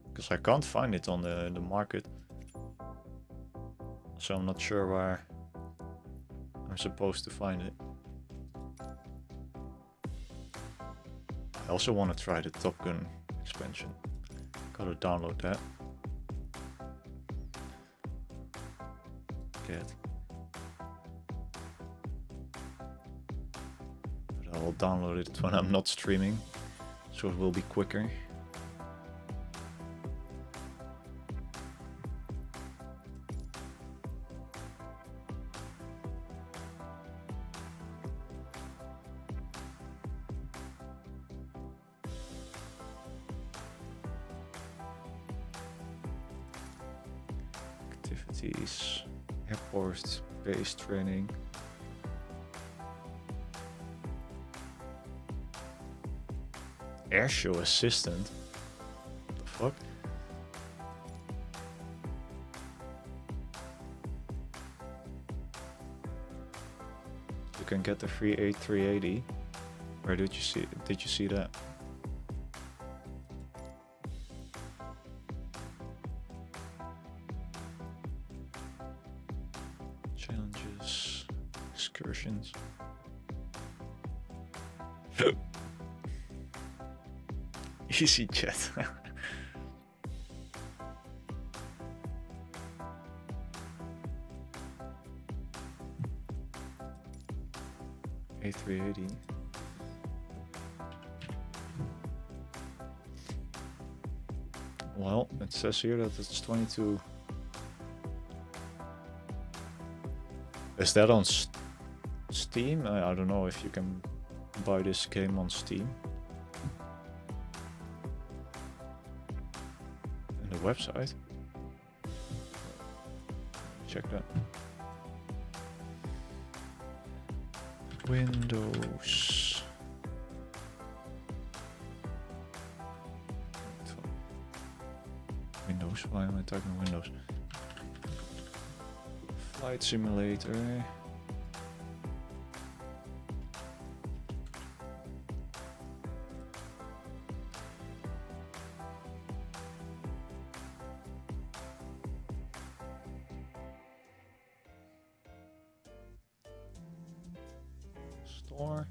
Because I can't find it on the market. So I'm not sure where I'm supposed to find it. I also want to try the Top Gun expansion. Gotta download that. But I'll download it when I'm not streaming, so it will be quicker. Activities. Airport-based training. Airshow assistant? What the fuck? You can get the free A380. Where did you see that? Challenges, excursions. Easy chat. A380. Well, it says here that it's 22. Is that on Steam? I don't know if you can buy this game on Steam. And the website. Check that. Windows. Windows, why am I typing Windows? Flight Simulator. Store.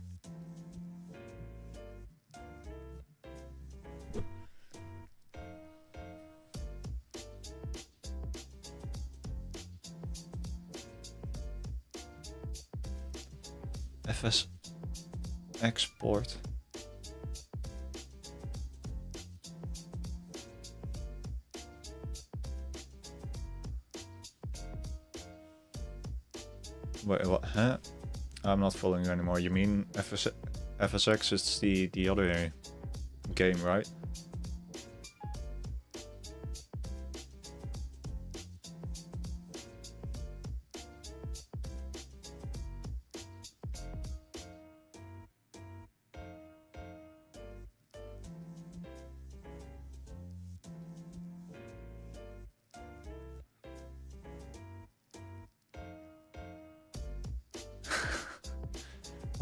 FS export. Wait, what? Huh? I'm not following you anymore. You mean FSX is the other game, right?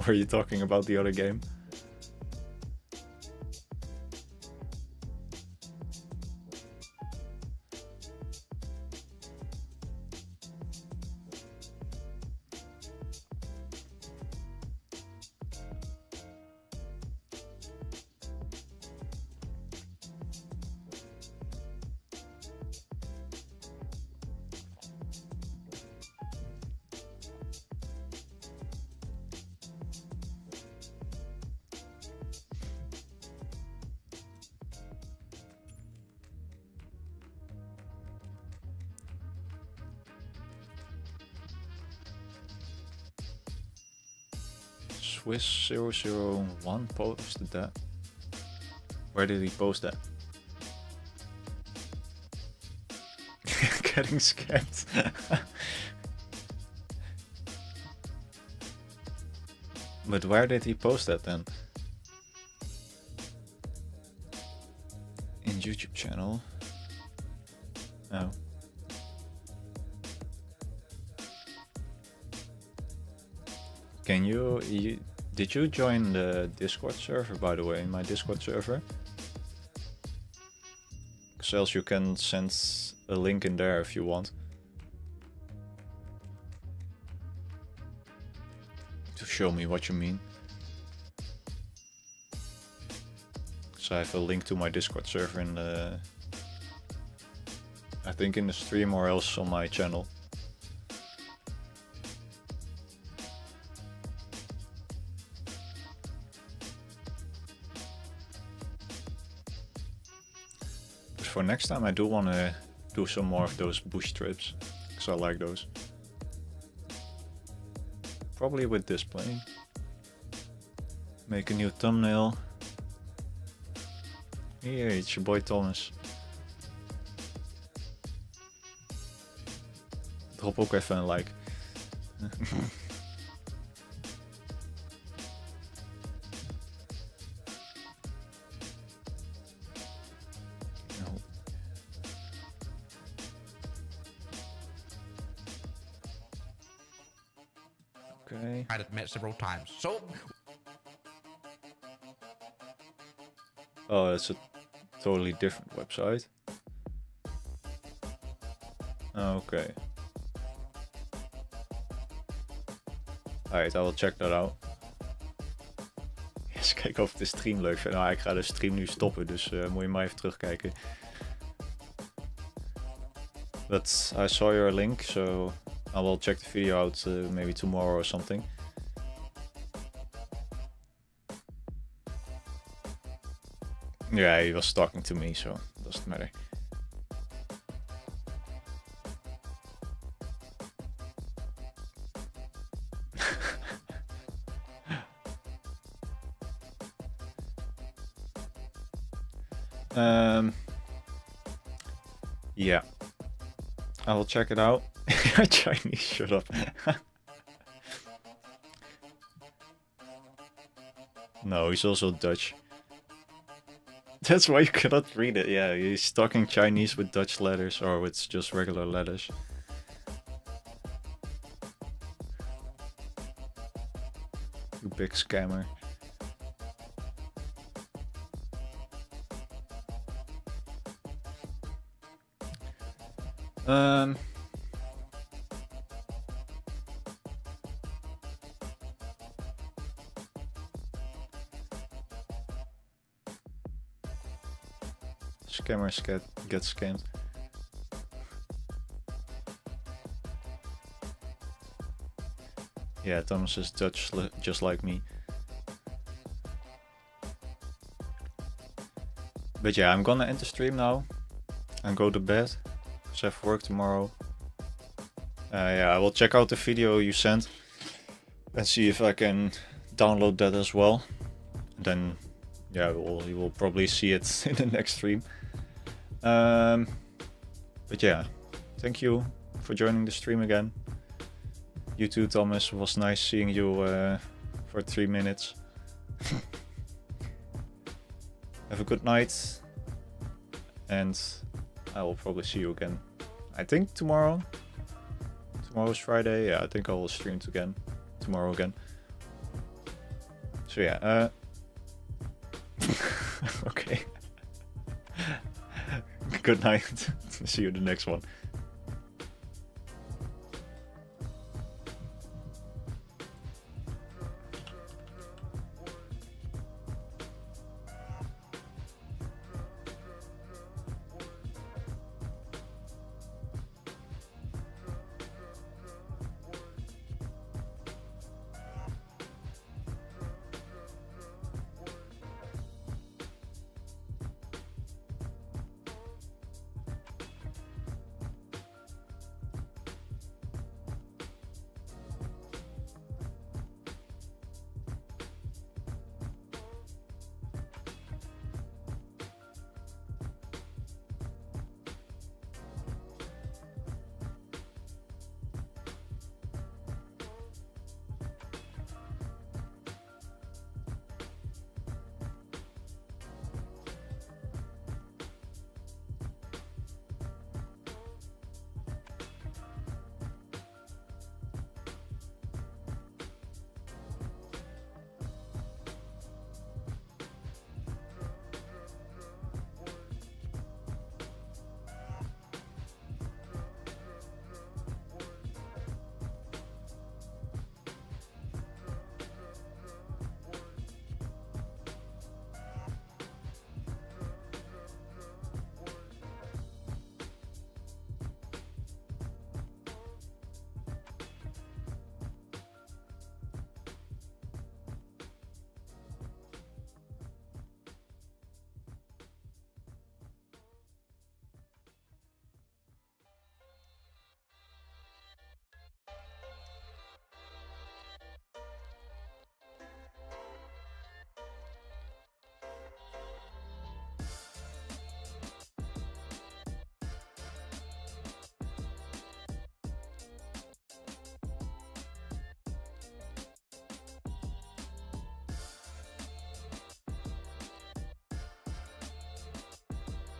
Were you talking about the other game? Swiss001 posted that. Where did he post that? Getting scammed. But where did he post that then? In YouTube channel. Oh. Can you did you join the Discord server, by the way, my Discord server? Because else you can send a link in there if you want. To show me what you mean. So I have a link to my Discord server in the... I think in the stream or else on my channel. For next time I do want to do some more of those bush trips, because I like those. Probably with this plane. Make a new thumbnail. Here, it's your boy Thomas. Drop ook even een like. Okay. I've met several times. So. Oh, it's a totally different website. Okay. Alright, I will check that out. Eens kijken of ik de stream leuk vind. Nou, ik ga de stream nu stoppen, dus moet je maar even terugkijken. But I saw your link, so I will check the video out maybe tomorrow or something. Yeah, he was talking to me, so it doesn't matter. Yeah, I will check it out. Chinese, shut up. No, he's also Dutch. That's why you cannot read it. Yeah, he's talking Chinese with Dutch letters or with just regular letters. You big scammer. Scammers get scammed. Yeah, Thomas is Dutch, just like me. But yeah, I'm gonna end the stream now and go to bed, because I have work tomorrow. Yeah, I will check out the video you sent and see if I can download that as well. And then, yeah, you will probably see it in the next stream. But yeah, thank you for joining the stream again. You too, Thomas. It was nice seeing you for 3 minutes. Have a good night, and I will probably see you again. I think tomorrow. Tomorrow's Friday. Yeah, I think I will stream again tomorrow again. So yeah. Okay. Good night. See you in the next one.